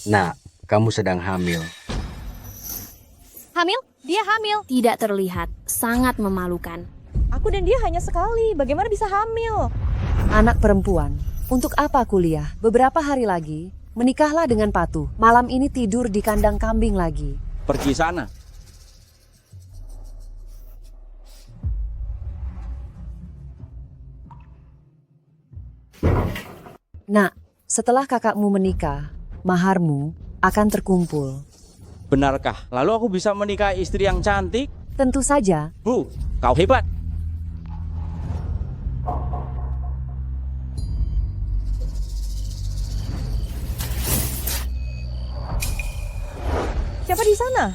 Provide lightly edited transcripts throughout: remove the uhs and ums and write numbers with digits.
Nak, kamu sedang hamil. Hamil? Dia hamil. Tidak terlihat, sangat memalukan. Aku dan dia hanya sekali. Bagaimana bisa hamil? Anak perempuan, untuk apa kuliah? Beberapa hari lagi, menikahlah dengan Patuh. Malam ini tidur di kandang kambing lagi. Pergi sana. Nak, setelah kakakmu menikah, maharmu akan terkumpul. Benarkah? Lalu aku bisa menikahi istri yang cantik? Tentu saja, Bu, kau hebat. Siapa di sana?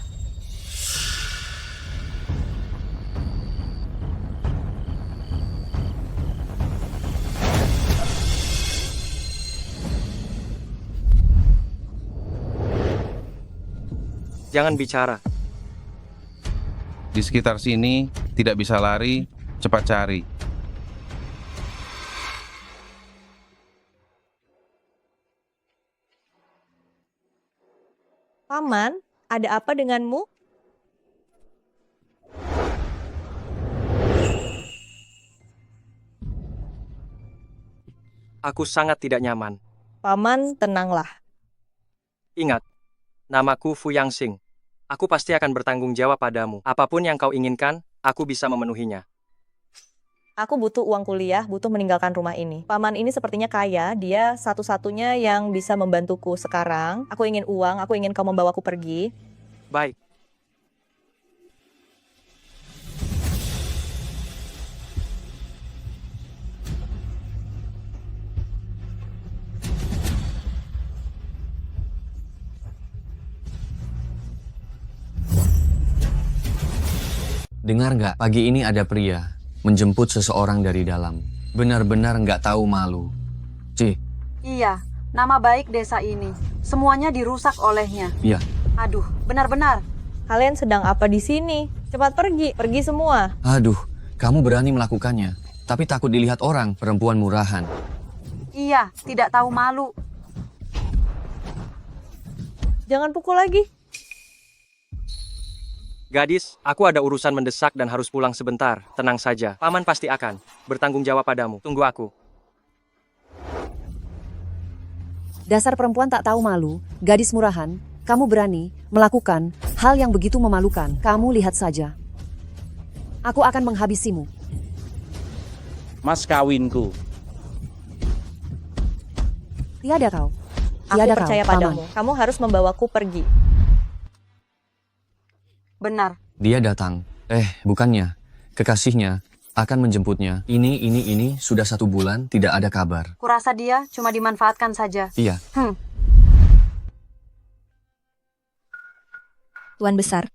Jangan bicara. Di sekitar sini, tidak bisa lari, cepat cari. Paman, ada apa denganmu? Aku sangat tidak nyaman. Paman, tenanglah. Ingat, namaku Fu Yangxing. Aku pasti akan bertanggung jawab padamu. Apapun yang kau inginkan, aku bisa memenuhinya. Aku butuh uang kuliah, butuh meninggalkan rumah ini. Paman ini sepertinya kaya, dia satu-satunya yang bisa membantuku sekarang. Aku ingin uang, aku ingin kau membawaku pergi. Baik. Dengar nggak? Pagi ini ada pria menjemput seseorang dari dalam. Benar-benar nggak tahu malu. Cih, Iya, nama baik desa ini. Semuanya dirusak olehnya. iya. Aduh, benar-benar. Kalian sedang apa di sini? Cepat pergi, pergi semua. Aduh, kamu berani melakukannya. Tapi takut dilihat orang, perempuan murahan. Iya, tidak tahu malu. Jangan pukul lagi. Gadis, aku ada urusan mendesak dan harus pulang sebentar. Tenang saja, paman pasti akan bertanggung jawab padamu. Tunggu aku. dasar perempuan tak tahu malu, gadis murahan, kamu berani melakukan hal yang begitu memalukan. Kamu lihat saja. Aku akan menghabisimu. Mas kawinku. Tiada kau. Aku Tiada percaya kau, padamu. paman. Kamu harus membawaku pergi. Benar. Dia datang. Bukannya. Kekasihnya akan menjemputnya. Ini sudah 1 bulan tidak ada kabar. Kurasa dia cuma dimanfaatkan saja. Iya. Tuan Besar,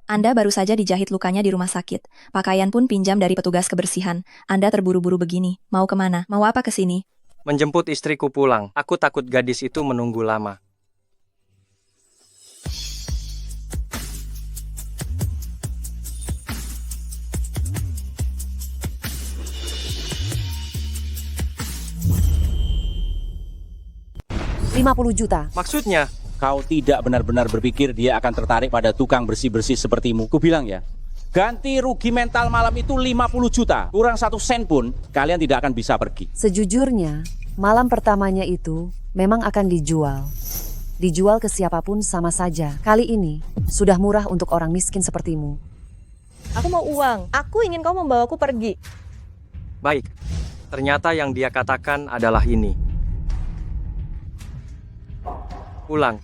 Anda baru saja dijahit lukanya di rumah sakit. Pakaian pun pinjam dari petugas kebersihan. Anda terburu-buru begini. Mau kemana? Mau apa ke sini? Menjemput istriku pulang. Aku takut gadis itu menunggu lama. $50 juta. Maksudnya, Kau tidak benar-benar berpikir dia akan tertarik pada tukang bersih-bersih sepertimu. Ku bilang ya, ganti rugi mental malam itu 50 juta. Kurang 1 sen pun, kalian tidak akan bisa pergi. Sejujurnya, malam pertamanya itu memang akan dijual. Dijual ke siapapun sama saja. Kali ini, sudah murah untuk orang miskin sepertimu. Aku mau uang. Aku ingin kau membawaku pergi. baik. Ternyata yang dia katakan adalah ini. Pulang.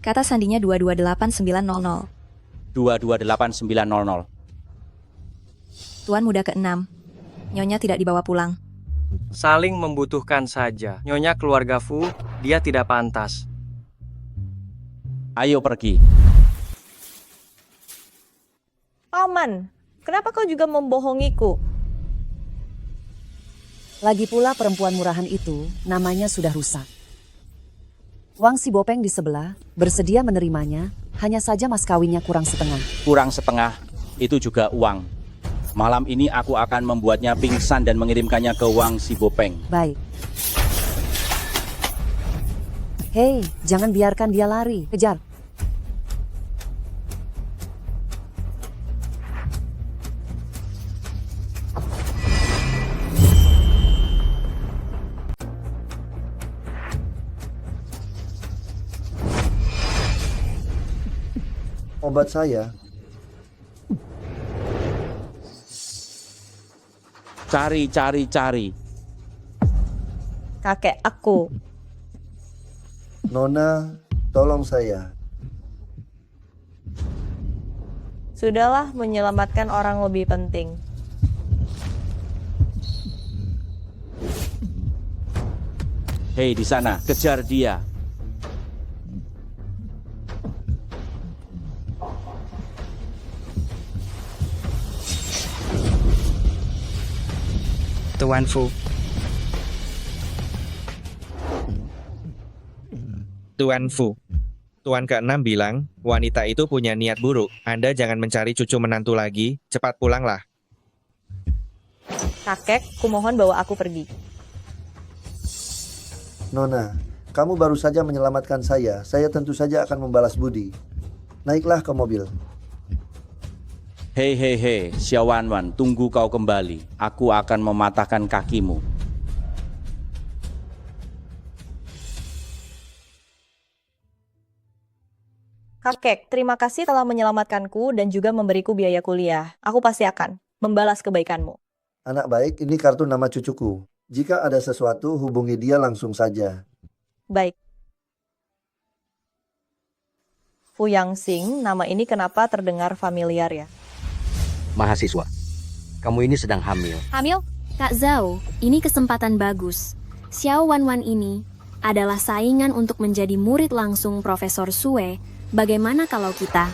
Kata sandinya 228900. 228900. Tuan muda ke-6. Nyonya tidak dibawa pulang. Saling membutuhkan saja. Nyonya keluarga Fu, dia tidak pantas. Ayo pergi. Paman, kenapa kau juga membohongiku? Lagi pula perempuan murahan itu namanya sudah rusak. Wang si Bopeng di sebelah bersedia menerimanya, hanya saja mas kawinnya kurang setengah. Kurang setengah, itu juga uang. Malam ini aku akan membuatnya pingsan dan mengirimkannya ke Wang Sibopeng. Baik. Hei, jangan biarkan dia lari. Kejar. Obat saya. Cari. Kakek aku. Nona, tolong saya. Sudahlah, menyelamatkan orang lebih penting. Hei di sana, kejar dia. Tuan Fu. Tuan Fu. Tuan ke-6 bilang, wanita itu punya niat buruk. Anda jangan mencari cucu menantu lagi, cepat pulanglah. Kakek, kumohon bawa aku pergi. Nona, kamu baru saja menyelamatkan saya. Saya tentu saja akan membalas budi. Naiklah ke mobil. Hei, Xiao Wanwan, tunggu kau kembali. Aku akan mematahkan kakimu. Kakek, terima kasih telah menyelamatkanku dan juga memberiku biaya kuliah. Aku pasti akan membalas kebaikanmu. Anak baik, ini kartu nama cucuku. Jika ada sesuatu, hubungi dia langsung saja. Baik. Fu Yangxing, nama ini kenapa terdengar familiar ya? Mahasiswa, kamu ini sedang hamil. Hamil? Kak Zhao, ini kesempatan bagus. Xiao Wanwan ini adalah saingan untuk menjadi murid langsung Profesor Sue. Bagaimana kalau kita?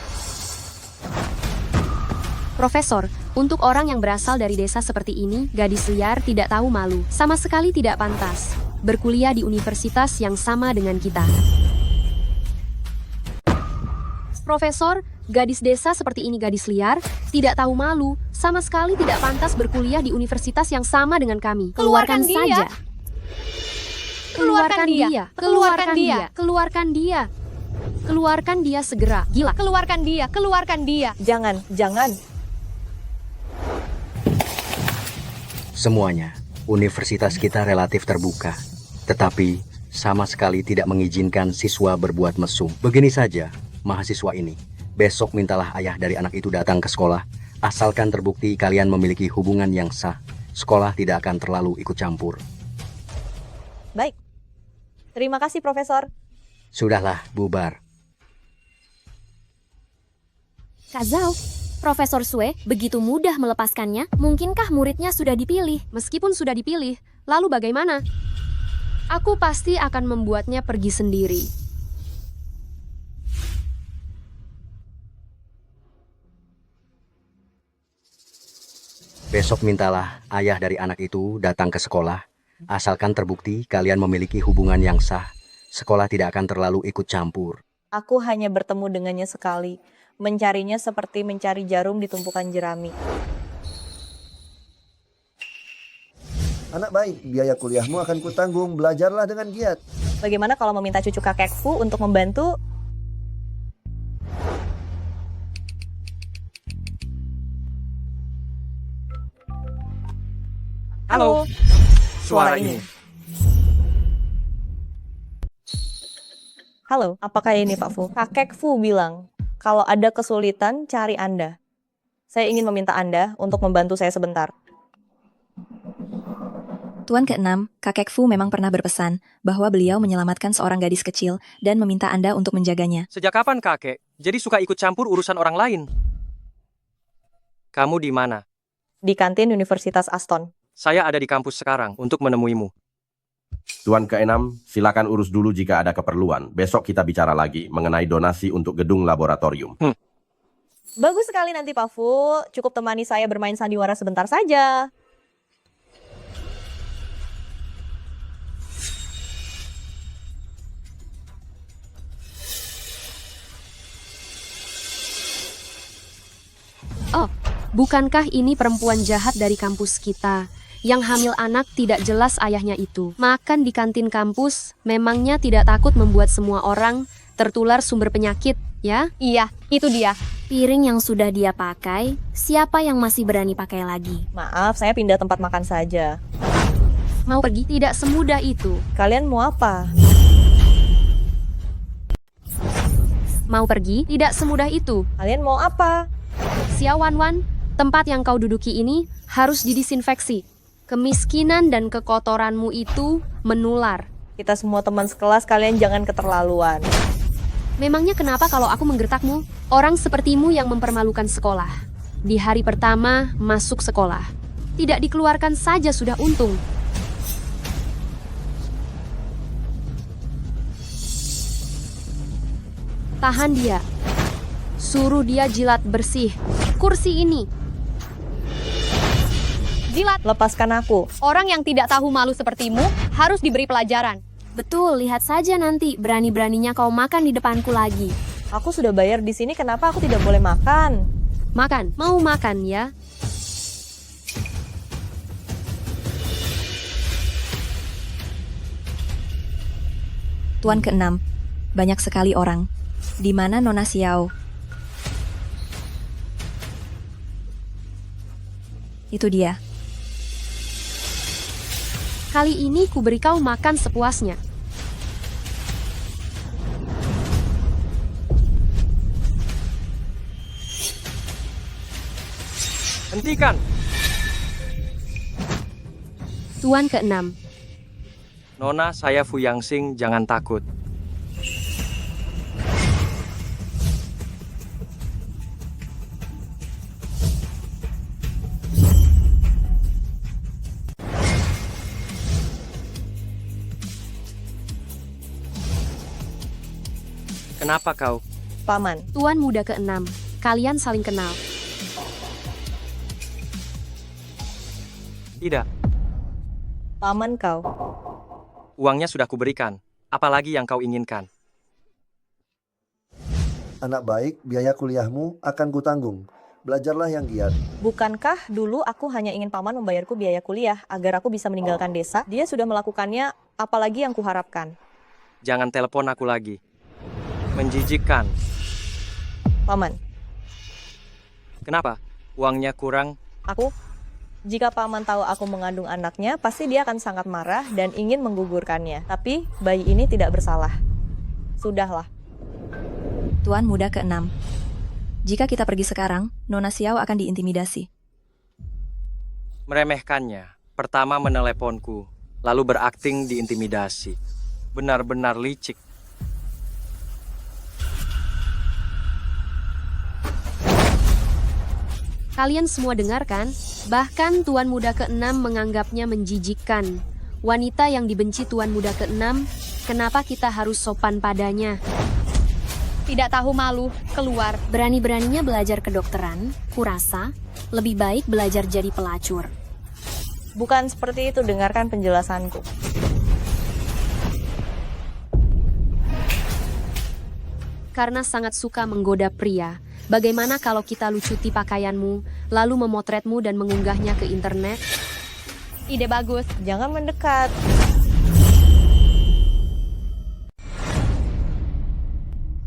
Profesor, untuk orang yang berasal dari desa seperti ini, gadis liar tidak tahu malu. Sama sekali tidak pantas berkuliah di universitas yang sama dengan kita. Profesor, gadis desa seperti ini gadis liar, tidak tahu malu, sama sekali tidak pantas berkuliah di universitas yang sama dengan kami. Keluarkan saja. Keluarkan dia. Keluarkan dia. Keluarkan dia. Keluarkan dia segera. Gila. Keluarkan dia. Keluarkan dia. Jangan. Semuanya, universitas kita relatif terbuka. Tetapi, sama sekali tidak mengizinkan siswa berbuat mesum. Begini saja, mahasiswa ini. Besok mintalah ayah dari anak itu datang ke sekolah. Asalkan terbukti kalian memiliki hubungan yang sah. Sekolah tidak akan terlalu ikut campur. Baik. Terima kasih, Profesor. Sudahlah, bubar. Kak Zhao, Profesor Sue begitu mudah melepaskannya. Mungkinkah muridnya sudah dipilih? Meskipun sudah dipilih, lalu bagaimana? Aku pasti akan membuatnya pergi sendiri. Besok mintalah ayah dari anak itu datang ke sekolah. Asalkan terbukti kalian memiliki hubungan yang sah. Sekolah tidak akan terlalu ikut campur. Aku hanya bertemu dengannya sekali. Mencarinya seperti mencari jarum di tumpukan jerami. Anak baik, biaya kuliahmu akan kutanggung. Belajarlah dengan giat. Bagaimana kalau meminta cucu kakekku untuk membantu? Halo. Suara ini. Halo, apakah ini Pak Fu? Kakek Fu bilang, kalau ada kesulitan, cari Anda. Saya ingin meminta Anda untuk membantu saya sebentar. Tuan ke-6, kakek Fu memang pernah berpesan bahwa beliau menyelamatkan seorang gadis kecil dan meminta Anda untuk menjaganya. Sejak kapan kakek? Jadi suka ikut campur urusan orang lain? Kamu di mana? Di kantin Universitas Aston. Saya ada di kampus sekarang untuk menemuimu. Tuan ke-6, silakan urus dulu jika ada keperluan. Besok kita bicara lagi mengenai donasi untuk gedung laboratorium. Bagus sekali nanti Pak Fu. Cukup temani saya bermain sandiwara sebentar saja. Oh, Bukankah ini perempuan jahat dari kampus kita? Yang hamil anak tidak jelas ayahnya itu. Makan di kantin kampus memangnya tidak takut membuat semua orang tertular sumber penyakit, ya? Iya, itu dia. Piring yang sudah dia pakai, siapa yang masih berani pakai lagi? Maaf, saya pindah tempat makan saja. Mau pergi? Tidak semudah itu. Kalian mau apa? Mau pergi? Tidak semudah itu. Kalian mau apa? Xiao Wanwan, tempat yang kau duduki ini harus didisinfeksi. Kemiskinan dan kekotoranmu itu menular. Kita semua teman sekelas, kalian jangan keterlaluan. Memangnya kenapa kalau aku menggertakmu? Orang sepertimu yang mempermalukan sekolah. Di hari pertama masuk sekolah. Tidak dikeluarkan saja sudah untung. Tahan dia. Suruh dia jilat bersih kursi ini. Jilat. Lepaskan aku. Orang yang tidak tahu malu sepertimu harus diberi pelajaran. Betul, lihat saja nanti berani-beraninya kau makan di depanku lagi. Aku sudah bayar di sini, kenapa aku tidak boleh makan? Makan, mau makan ya? Tuan ke-6. Banyak sekali orang. Di mana Nona Xiao? Itu dia. Kali ini ku beri kau makan sepuasnya. Hentikan! Tuan ke-6. Nona, saya Fu Yangxing, jangan takut. Kenapa kau? Paman. Tuan muda ke-6. Kalian saling kenal. Tidak. Paman kau. Uangnya sudah kuberikan. Apalagi yang kau inginkan? Anak baik, biaya kuliahmu akan kutanggung. Belajarlah yang giat. Bukankah dulu aku hanya ingin paman membayarku biaya kuliah agar aku bisa meninggalkan desa? Dia sudah melakukannya, apalagi yang kuharapkan. Jangan telepon aku lagi. Menjijikkan. Paman. Kenapa? Uangnya kurang? Jika paman tahu aku mengandung anaknya, pasti dia akan sangat marah dan ingin menggugurkannya. Tapi bayi ini tidak bersalah. Sudahlah. Tuan muda ke-6. Jika kita pergi sekarang, Nona Xiao akan diintimidasi. Meremehkannya. Pertama meneleponku, lalu berakting diintimidasi. Benar-benar licik. Kalian semua dengarkan? Bahkan Tuan Muda ke-6 menganggapnya menjijikkan. Wanita yang dibenci Tuan Muda ke-6, kenapa kita harus sopan padanya? Tidak tahu malu, keluar. Berani-beraninya belajar kedokteran, kurasa lebih baik belajar jadi pelacur. Bukan seperti itu, dengarkan penjelasanku. Karena sangat suka menggoda pria, bagaimana kalau kita lucuti pakaianmu, lalu memotretmu dan mengunggahnya ke internet? Ide bagus. Jangan mendekat.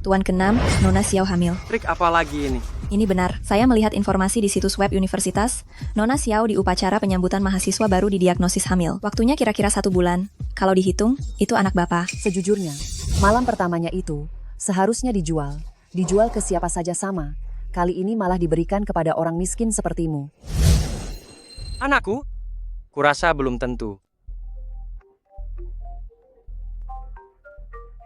Tuan ke-6, Nona Xiao hamil. Trik apa lagi ini? Ini benar, saya melihat informasi di situs web universitas. Nona Xiao di upacara penyambutan mahasiswa baru didiagnosis hamil. Waktunya kira-kira 1 bulan. Kalau dihitung, itu anak bapak. Sejujurnya, malam pertamanya itu seharusnya dijual. Dijual ke siapa saja sama. Kali ini malah diberikan kepada orang miskin sepertimu. Anakku? Kurasa belum tentu.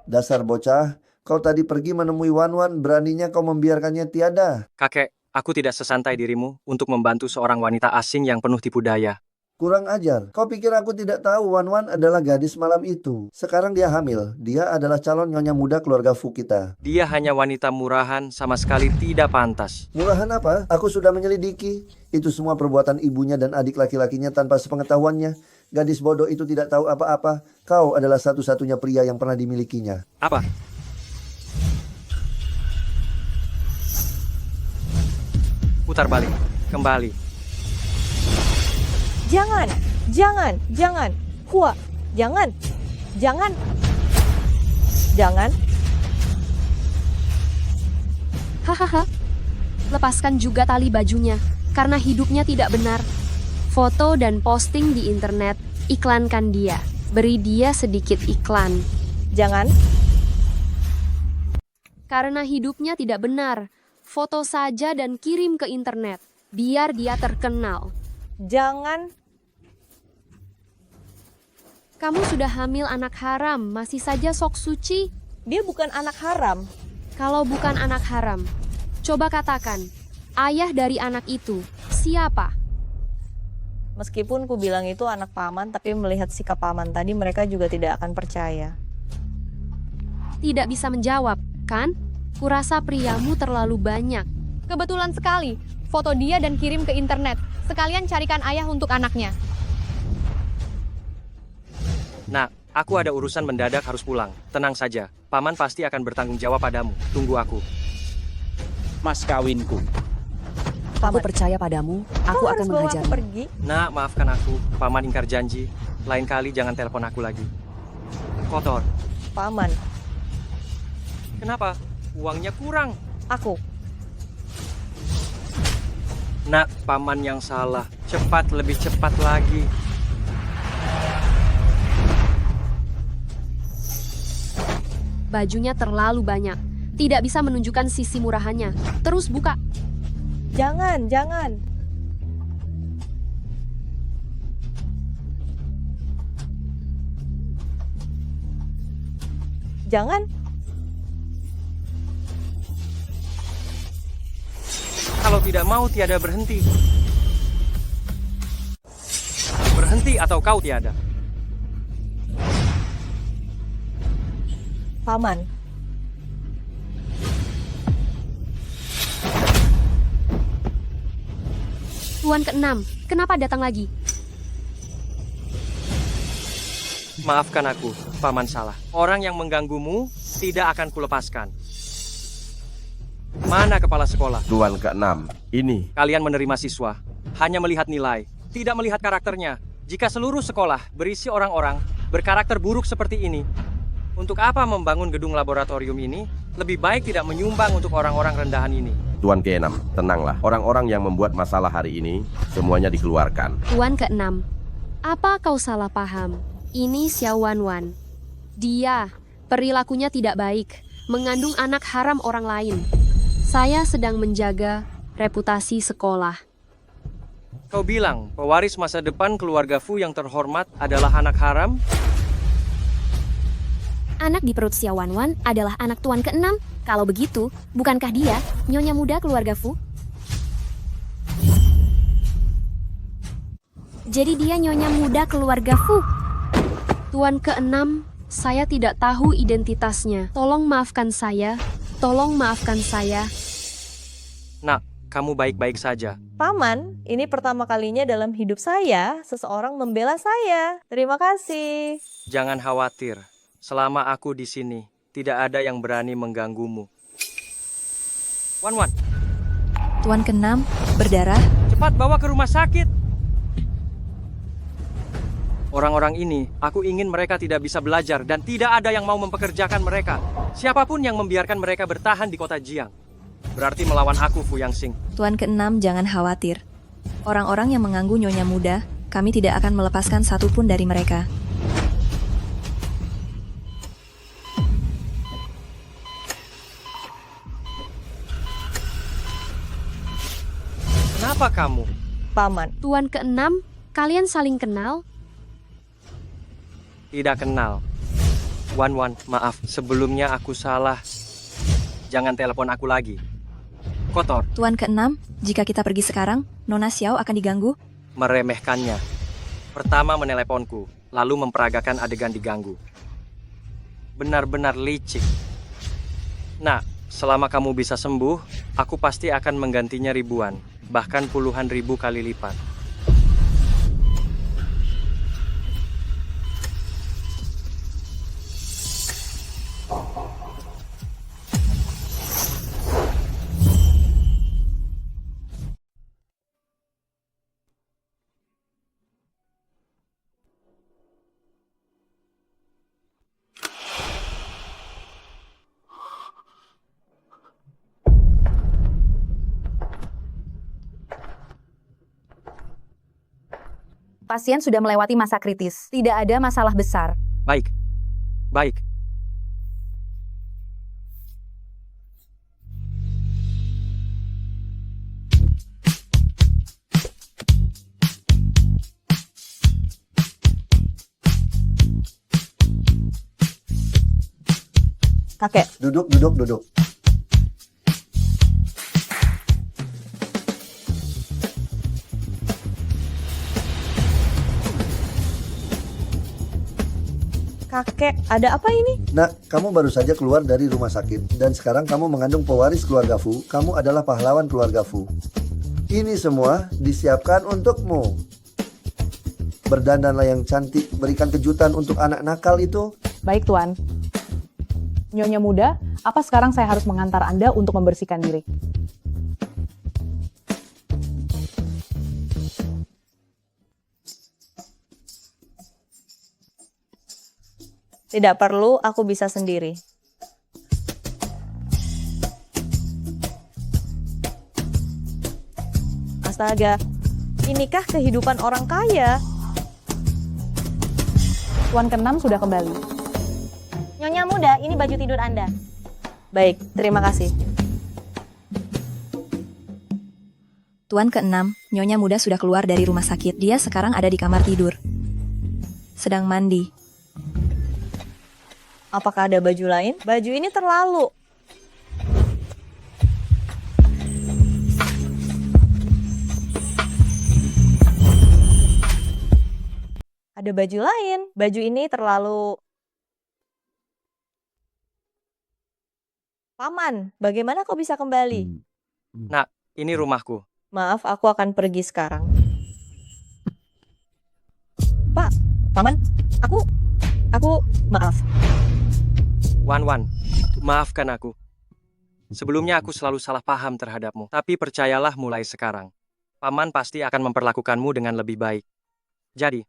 Dasar bocah, kau tadi pergi menemui Wanwan, beraninya kau membiarkannya tiada. Kakek, aku tidak sesantai dirimu untuk membantu seorang wanita asing yang penuh tipu daya. Kurang ajar, kau pikir aku tidak tahu Wanwan adalah gadis malam itu. Sekarang dia hamil, dia adalah calon nyonya muda keluarga Fu kita. Dia hanya wanita murahan, sama sekali tidak pantas. Murahan apa? Aku sudah menyelidiki. Itu semua perbuatan ibunya dan adik laki-lakinya tanpa sepengetahuannya. Gadis bodoh itu tidak tahu apa-apa. Kau adalah satu-satunya pria yang pernah dimilikinya. Apa? Putar balik. kembali. Jangan, jangan, jangan. Hua, jangan, jangan, jangan. Hahaha. Lepaskan juga tali bajunya, karena hidupnya tidak benar. Foto dan posting di internet, iklankan dia. Beri dia sedikit iklan. Jangan. Karena hidupnya tidak benar, foto saja dan kirim ke internet, biar dia terkenal. Jangan. Kamu sudah hamil anak haram, masih saja sok suci? Dia bukan anak haram. Kalau bukan anak haram, coba katakan, ayah dari anak itu siapa? Meskipun ku bilang itu anak paman, tapi melihat sikap paman tadi mereka juga tidak akan percaya. Tidak bisa menjawab, kan? Kurasa priamu terlalu banyak. Kebetulan sekali, foto dia dan kirim ke internet. Sekalian carikan ayah untuk anaknya. Nak, aku ada urusan mendadak harus pulang. Tenang saja, paman pasti akan bertanggung jawab padamu. Tunggu aku. Mas kawinku. Aku percaya padamu, aku Kau akan harus bawa aku menghajarmu. pergi. Nak, maafkan aku. Paman ingkar janji. Lain kali jangan telepon aku lagi. Kotor. Paman, Kenapa? Uangnya kurang. aku. Nak, paman yang salah. Cepat, lebih cepat lagi. Bajunya terlalu banyak, tidak bisa menunjukkan sisi murahannya. Terus buka. Jangan, jangan. Jangan. Kalau tidak mau, tiada berhenti. Berhenti atau kau tiada. Paman, Tuan ke-6, kenapa datang lagi? Maafkan aku, paman salah. Orang yang mengganggumu tidak akan kulepaskan. Mana kepala sekolah? Tuan ke-6, ini. Kalian menerima siswa, hanya melihat nilai, tidak melihat karakternya. Jika seluruh sekolah berisi orang-orang berkarakter buruk seperti ini, untuk apa membangun gedung laboratorium ini? Lebih baik tidak menyumbang untuk orang-orang rendahan ini. Tuan ke-6, tenanglah. Orang-orang yang membuat masalah hari ini, semuanya dikeluarkan. Tuan ke-6, apa kau salah paham? Ini Xiao Wanwan. Dia, perilakunya tidak baik, mengandung anak haram orang lain. Saya sedang menjaga reputasi sekolah. Kau bilang pewaris masa depan keluarga Fu yang terhormat adalah anak haram? Anak di perut Xiao Wanwan adalah anak Tuan ke-6. Kalau begitu, bukankah dia nyonya muda keluarga Fu? Jadi dia nyonya muda keluarga Fu. Tuan ke-6, saya tidak tahu identitasnya. Tolong maafkan saya. Tolong maafkan saya. Nak, kamu baik-baik saja. Paman, ini pertama kalinya dalam hidup saya seseorang membela saya. Terima kasih. Jangan khawatir. Selama aku di sini, tidak ada yang berani mengganggumu. Wan, Tuan ke-6, berdarah. cepat bawa ke rumah sakit. Orang-orang ini, aku ingin mereka tidak bisa belajar dan tidak ada yang mau mempekerjakan mereka. Siapapun yang membiarkan mereka bertahan di kota Jiang, berarti melawan aku, Fu Yang Xing. Tuan ke-6, jangan khawatir. Orang-orang yang mengganggu nyonya muda, kami tidak akan melepaskan satupun dari mereka. Kenapa kamu? Paman. Tuan ke-6, kalian saling kenal? Tidak kenal. Wan, maaf. Sebelumnya aku salah. Jangan telepon aku lagi. Kotor. Tuan ke-6, jika kita pergi sekarang, Nona Xiao akan diganggu? Meremehkannya. Pertama meneleponku, lalu memperagakan adegan diganggu. Benar-benar licik. Nah, selama kamu bisa sembuh, aku pasti akan menggantinya ribuan, bahkan puluhan ribu kali lipat. Pasien sudah melewati masa kritis. Tidak ada masalah besar. Baik. Baik. Kakek. Duduk, duduk, duduk. Kakek, ada apa ini? Nak, kamu baru saja keluar dari rumah sakit. Dan sekarang kamu mengandung pewaris keluarga Fu. Kamu adalah pahlawan keluarga Fu. Ini semua disiapkan untukmu. Berdandanlah yang cantik, berikan kejutan untuk anak nakal itu. Baik, Tuan. Nyonya muda, apa sekarang saya harus mengantar Anda untuk membersihkan diri? Tidak perlu, aku bisa sendiri. Astaga, inikah kehidupan orang kaya? Tuan ke-6 sudah kembali. Nyonya muda, ini baju tidur Anda. Baik, terima kasih. Tuan ke-6, Nyonya muda sudah keluar dari rumah sakit. Dia sekarang ada di kamar tidur. Sedang mandi. Apakah ada baju lain? Baju ini terlalu. Ada baju lain. Baju ini terlalu. Paman, bagaimana kau bisa kembali? Nak, ini rumahku. Maaf, aku akan pergi sekarang. Pak, Paman, maaf. Wan, maafkan aku. Sebelumnya aku selalu salah paham terhadapmu. Tapi percayalah mulai sekarang. Paman pasti akan memperlakukanmu dengan lebih baik. Jadi,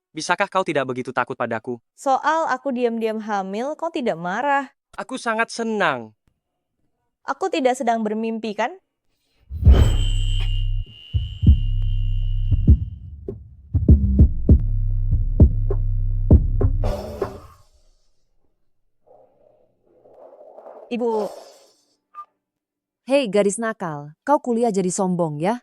bisakah kau tidak begitu takut padaku? Soal aku diam-diam hamil, kau tidak marah. Aku sangat senang. Aku tidak sedang bermimpi, kan? Ibu. Hei gadis nakal, kau kuliah jadi sombong ya?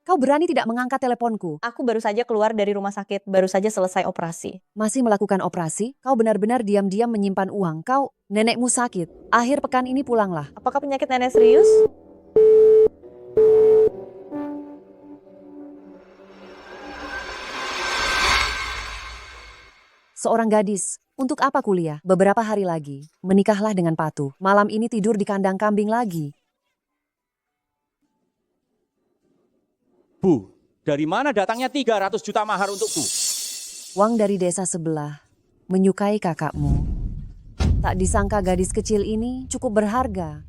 Kau berani tidak mengangkat teleponku? Aku baru saja keluar dari rumah sakit, baru saja selesai operasi. Masih melakukan operasi? Kau benar-benar diam-diam menyimpan uang. Nenekmu sakit. Akhir pekan ini pulanglah. Apakah penyakit nenek serius? Seorang gadis, untuk apa kuliah? Beberapa hari lagi, menikahlah dengan Patu. Malam ini tidur di kandang kambing lagi. Bu, dari mana datangnya 300 juta mahar untukku? Uang dari desa sebelah, menyukai kakakmu. Tak disangka gadis kecil ini cukup berharga.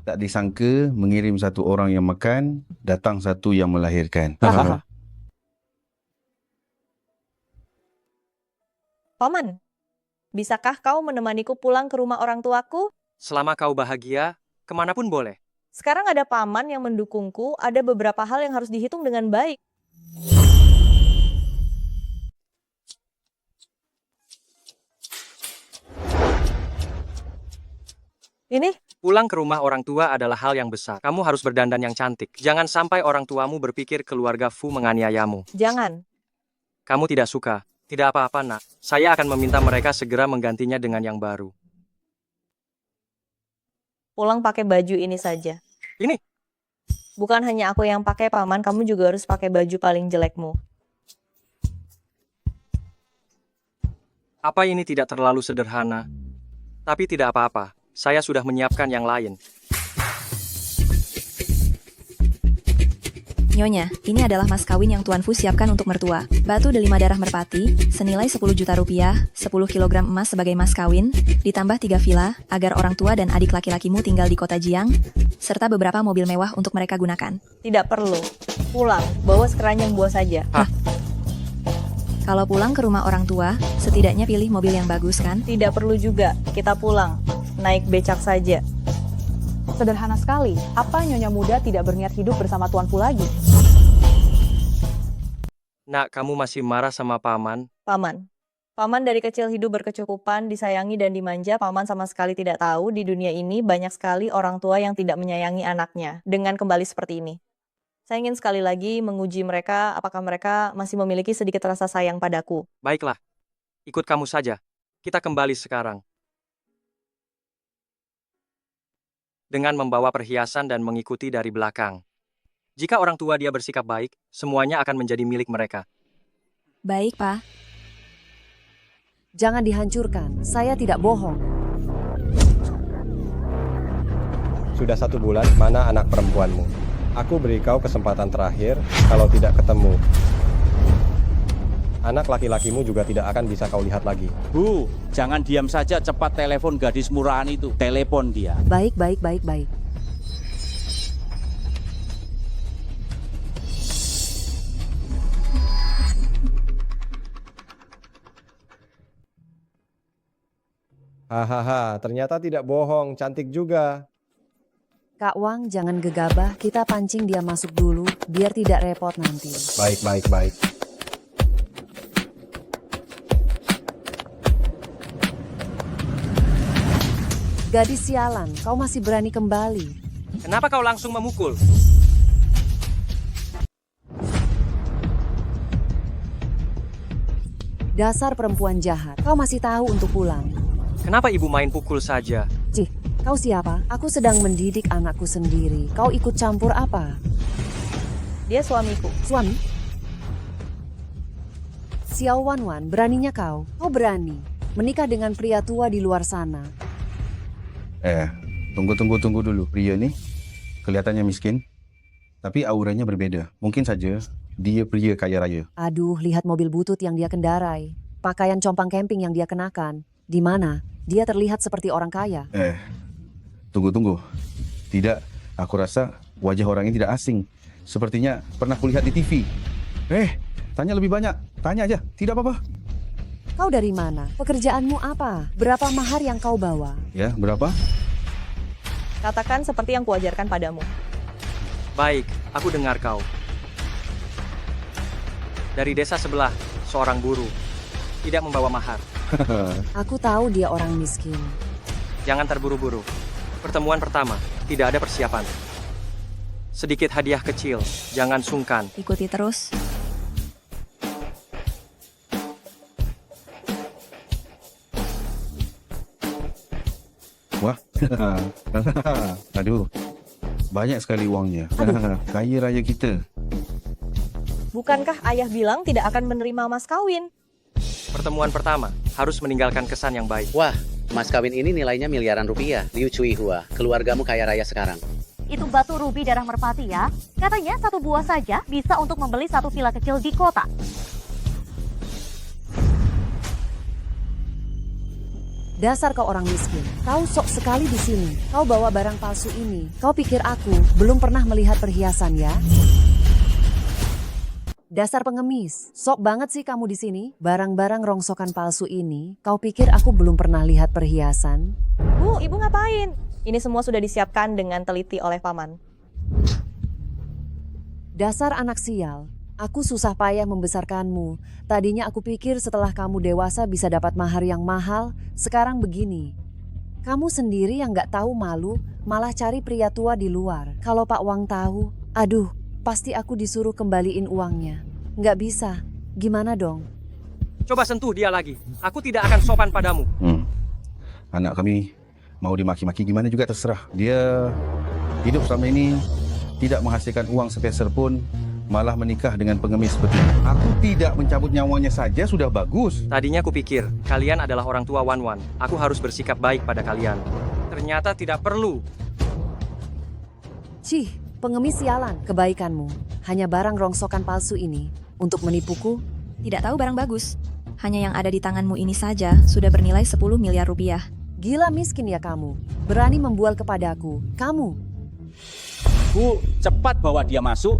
Tak disangka mengirim satu orang yang makan, datang satu yang melahirkan. Paman, bisakah kau menemaniku pulang ke rumah orang tuaku? Selama kau bahagia, kemanapun boleh. Sekarang ada paman yang mendukungku, ada beberapa hal yang harus dihitung dengan baik. Ini? Pulang ke rumah orang tua adalah hal yang besar. Kamu harus berdandan yang cantik. Jangan sampai orang tuamu berpikir keluarga Fu menganiayamu. Jangan. Kamu tidak suka. Tidak apa-apa, nak. Saya akan meminta mereka segera menggantinya dengan yang baru. Pulang pakai baju ini saja. Ini? Bukan hanya aku yang pakai, Paman. Kamu juga harus pakai baju paling jelekmu. Apa ini tidak terlalu sederhana? Tapi tidak apa-apa. Saya sudah menyiapkan yang lain. Nyonya, ini adalah mas kawin yang Tuan Fu siapkan untuk mertua. Batu delima darah merpati, senilai 10 juta rupiah, 10 kilogram emas sebagai mas kawin, ditambah 3 villa, agar orang tua dan adik laki-lakimu tinggal di kota Jiang, serta beberapa mobil mewah untuk mereka gunakan. Tidak perlu. Pulang, bawa sekeranjang buah saja. Kalau pulang ke rumah orang tua, setidaknya pilih mobil yang bagus kan? Tidak perlu juga, kita pulang. Naik becak saja. Sederhana sekali, apa Nyonya muda tidak berniat hidup bersama Tuan Fu lagi? Nak, kamu masih marah sama paman? Paman. Paman dari kecil hidup berkecukupan, disayangi dan dimanja. Paman sama sekali tidak tahu di dunia ini banyak sekali orang tua yang tidak menyayangi anaknya dengan kembali seperti ini. Saya ingin sekali lagi menguji mereka apakah mereka masih memiliki sedikit rasa sayang padaku. Baiklah, ikut kamu saja. Kita kembali sekarang. Dengan membawa perhiasan dan mengikuti dari belakang. Jika orang tua dia bersikap baik, semuanya akan menjadi milik mereka. Baik, Pak. Jangan dihancurkan, saya tidak bohong. Sudah 1 bulan, mana anak perempuanmu? Aku beri kau kesempatan terakhir, kalau tidak ketemu. Anak laki-lakimu juga tidak akan bisa kau lihat lagi. Bu, jangan diam saja, cepat telepon gadis murahan itu. Telepon dia. Baik. Hahaha, ternyata tidak bohong, cantik juga. Kak Wang, jangan gegabah, kita pancing dia masuk dulu, biar tidak repot nanti. Baik. Gadis sialan, kau masih berani kembali. Kenapa kau langsung memukul? Dasar perempuan jahat, kau masih tahu untuk pulang. Kenapa ibu main pukul saja? Cih, kau siapa? Aku sedang mendidik anakku sendiri. Kau ikut campur apa? Dia suamiku. Suami? Xiao Wanwan, beraninya kau? Kau berani menikah dengan pria tua di luar sana. Tunggu dulu. Pria nih kelihatannya miskin, tapi auranya berbeda. Mungkin saja dia pria kaya raya. Aduh, lihat mobil butut yang dia kendarai. Pakaian compang camping yang dia kenakan. Di mana? Dia terlihat seperti orang kaya. Tunggu. Tidak, aku rasa wajah orang ini tidak asing. Sepertinya pernah kulihat di TV. Tanya lebih banyak. Tanya aja, tidak apa-apa. Kau dari mana? Pekerjaanmu apa? Berapa mahar yang kau bawa? Ya, berapa? Katakan seperti yang kuajarkan padamu. Baik, aku dengar kau. Dari desa sebelah, seorang buruh. Tidak membawa mahar. Aku tahu dia orang miskin. Jangan terburu-buru. Pertemuan pertama, tidak ada persiapan. Sedikit hadiah kecil, jangan sungkan. Ikuti terus. Wah, aduh, banyak sekali uangnya. Kaya raya kita. Bukankah ayah bilang tidak akan menerima mas kawin? Pertemuan pertama, harus meninggalkan kesan yang baik. Wah, mas kawin ini nilainya miliaran rupiah. Liu Cui Hua, keluargamu kaya raya sekarang. Itu batu rubi darah merpati ya. Katanya 1 buah saja bisa untuk membeli 1 villa kecil di kota. Dasar kau orang miskin. Kau sok sekali di sini. Kau bawa barang palsu ini. Kau pikir aku belum pernah melihat perhiasan ya? Dasar pengemis. Sok banget sih kamu di sini. Barang-barang rongsokan palsu ini. Kau pikir aku belum pernah lihat perhiasan? Bu, ibu ngapain? Ini semua sudah disiapkan dengan teliti oleh paman. Dasar anak sial. Aku susah payah membesarkanmu. Tadinya aku pikir setelah kamu dewasa bisa dapat mahar yang mahal. Sekarang begini. Kamu sendiri yang gak tahu malu, malah cari pria tua di luar. Kalau Pak Wang tahu, aduh, pasti aku disuruh kembaliin uangnya. Gak bisa. Gimana dong? Coba sentuh dia lagi. Aku tidak akan sopan padamu. Anak kami mau dimaki-maki gimana juga terserah. Dia hidup selama ini tidak menghasilkan uang sepeser pun, malah menikah dengan pengemis seperti itu. Aku tidak mencabut nyawanya saja sudah bagus. Tadinya aku pikir kalian adalah orang tua Wanwan. Aku harus bersikap baik pada kalian. Ternyata tidak perlu. Cih, pengemis sialan. Kebaikanmu hanya barang rongsokan palsu ini untuk menipuku. Tidak tahu barang bagus. Hanya yang ada di tanganmu ini saja sudah bernilai 10 miliar rupiah. Gila miskin ya kamu. Berani membual kepadaku. Kamu. Bu, cepat bawa dia masuk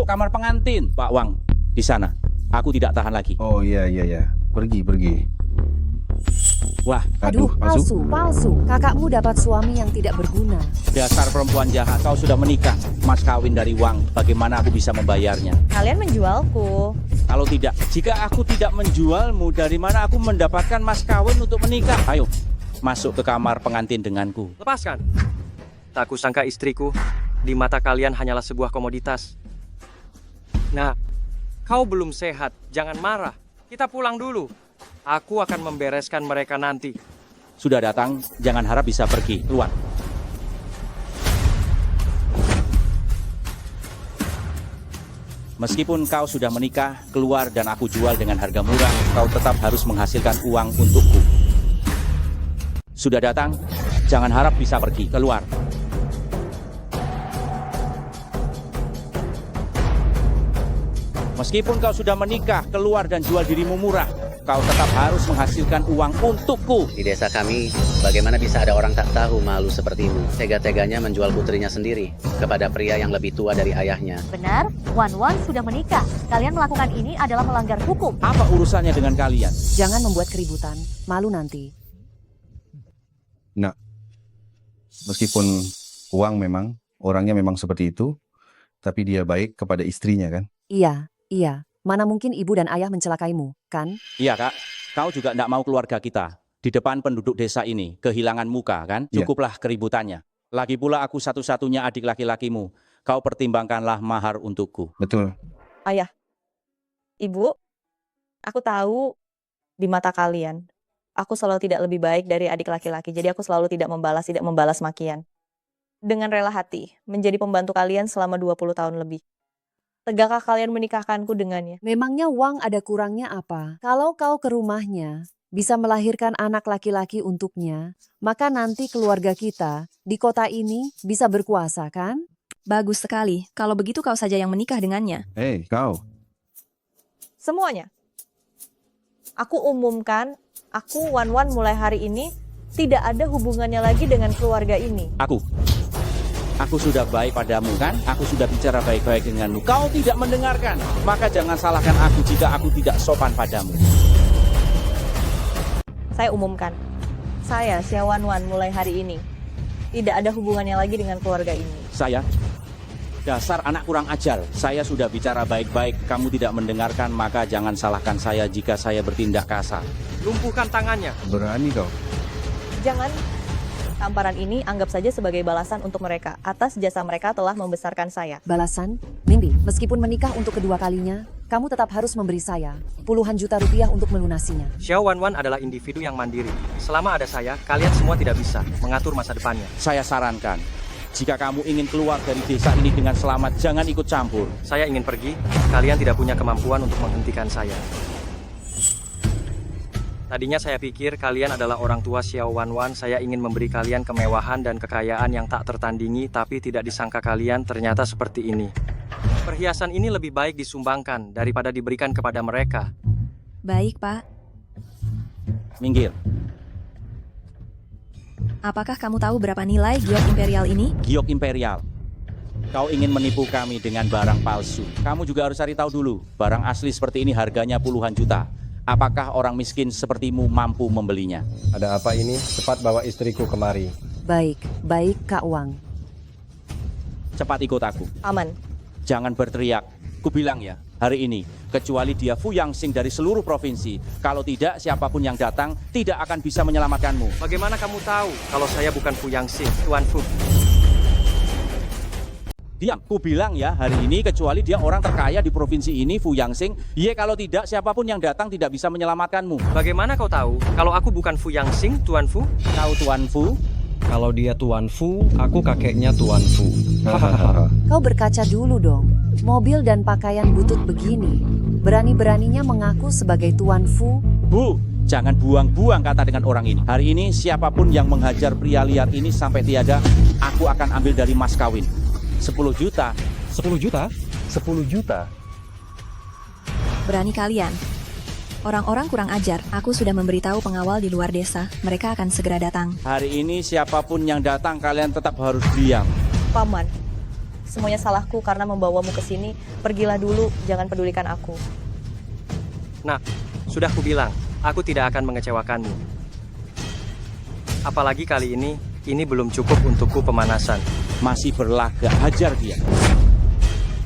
kamar pengantin. Pak Wang, di sana. Aku tidak tahan lagi. Oh iya. Pergi. Wah, Aduh, palsu. Kakakmu dapat suami yang tidak berguna. dasar perempuan jahat. Kau sudah menikah, mas kawin dari uang. Bagaimana aku bisa membayarnya? Kalian menjualku. Kalau tidak, jika aku tidak menjualmu, dari mana aku mendapatkan mas kawin untuk menikah? Ayo, masuk ke kamar pengantin denganku. Lepaskan. Tak kusangka istriku di mata kalian hanyalah sebuah komoditas. Nah, kau belum sehat, jangan marah. Kita pulang dulu. Aku akan membereskan mereka nanti. Sudah datang, jangan harap bisa pergi. Keluar. Meskipun kau sudah menikah, keluar dan aku jual dengan harga murah, kau tetap harus menghasilkan uang untukku. Sudah datang, jangan harap bisa pergi. Keluar. Meskipun kau sudah menikah, keluar dan jual dirimu murah, kau tetap harus menghasilkan uang untukku. Di desa kami, bagaimana bisa ada orang tak tahu malu sepertimu? Tega-teganya menjual putrinya sendiri kepada pria yang lebih tua dari ayahnya. Benar, Wan Wan sudah menikah. Kalian melakukan ini adalah melanggar hukum. Apa urusannya dengan kalian? Jangan membuat keributan, malu nanti. Nak, meskipun uang memang, orangnya memang seperti itu, tapi dia baik kepada istrinya kan? Iya. Mana mungkin ibu dan ayah mencelakaimu, kan? Iya kak, kau juga tidak mau keluarga kita di depan penduduk desa ini kehilangan muka kan? Cukuplah keributannya. Lagi pula aku satu-satunya adik laki-lakimu. Kau pertimbangkanlah mahar untukku. Betul. Ayah, ibu, aku tahu di mata kalian, aku selalu tidak lebih baik dari adik laki-laki. Jadi aku selalu tidak membalas makian. Dengan rela hati, menjadi pembantu kalian selama 20 tahun lebih. Tegakkah kalian menikahkanku dengannya? Memangnya uang ada kurangnya apa? Kalau kau ke rumahnya, bisa melahirkan anak laki-laki untuknya, maka nanti keluarga kita di kota ini bisa berkuasa, kan? Bagus sekali. Kalau begitu kau saja yang menikah dengannya. Kau. Semuanya. Aku umumkan, aku Wan Wan mulai hari ini tidak ada hubungannya lagi dengan keluarga ini. Aku sudah baik padamu kan? Aku sudah bicara baik-baik denganmu. Kau tidak mendengarkan. Maka jangan salahkan aku jika aku tidak sopan padamu. Saya umumkan, saya Xia Wan Wan mulai hari ini tidak ada hubungannya lagi dengan keluarga ini. Saya? Dasar anak kurang ajar. Saya sudah bicara baik-baik. Kamu tidak mendengarkan, maka jangan salahkan saya jika saya bertindak kasar. Lumpuhkan tangannya. Berani kau. Jangan. Tamparan ini anggap saja sebagai balasan untuk mereka atas jasa mereka telah membesarkan saya. Balasan? Mimpi, meskipun menikah untuk kedua kalinya, kamu tetap harus memberi saya puluhan juta rupiah untuk melunasinya. Xia Wan Wan adalah individu yang mandiri. Selama ada saya, kalian semua tidak bisa mengatur masa depannya. Saya sarankan, jika kamu ingin keluar dari desa ini dengan selamat, jangan ikut campur. Saya ingin pergi, kalian tidak punya kemampuan untuk menghentikan saya. Tadinya saya pikir kalian adalah orang tua Xia Wan Wan. Saya ingin memberi kalian kemewahan dan kekayaan yang tak tertandingi, tapi tidak disangka kalian ternyata seperti ini. Perhiasan ini lebih baik disumbangkan daripada diberikan kepada mereka. Baik, Pak. Minggir. Apakah kamu tahu berapa nilai giok imperial ini? Giok imperial. Kau ingin menipu kami dengan barang palsu. Kamu juga harus cari tahu dulu. Barang asli seperti ini harganya puluhan juta. Apakah orang miskin sepertimu mampu membelinya? Ada apa ini? Cepat bawa istriku kemari. Baik Kak Wang. Cepat ikut aku. Aman. Jangan berteriak. Kubilang ya, hari ini, kecuali dia Fu Yangsing dari seluruh provinsi. Kalau tidak, siapapun yang datang tidak akan bisa menyelamatkanmu. Bagaimana kamu tahu kalau saya bukan Fu Yangsing, Tuan Fu? Diam, kubilang ya, hari ini kecuali dia orang terkaya di provinsi ini, Fu Yangsing. Ye, kalau tidak, siapapun yang datang tidak bisa menyelamatkanmu. Bagaimana kau tahu kalau aku bukan Fu Yangsing, Tuan Fu? Kau Tuan Fu? Kalau dia Tuan Fu, aku kakeknya Tuan Fu. Kau berkaca dulu dong. Mobil dan pakaian butut begini. Berani-beraninya mengaku sebagai Tuan Fu. Bu, jangan buang-buang kata dengan orang ini. Hari ini siapapun yang menghajar pria liar ini sampai tiada, aku akan ambil dari mas kawin. 10 juta. 10 juta? 10 juta? Berani kalian. Orang-orang kurang ajar. Aku sudah memberitahu pengawal di luar desa. Mereka akan segera datang. Hari ini siapapun yang datang, kalian tetap harus diam. Paman, semuanya salahku karena membawamu ke sini. Pergilah dulu, jangan pedulikan aku. Nah, sudah kubilang, aku tidak akan mengecewakanmu. Apalagi kali ini belum cukup untukku pemanasan. Masih berlaga, hajar dia.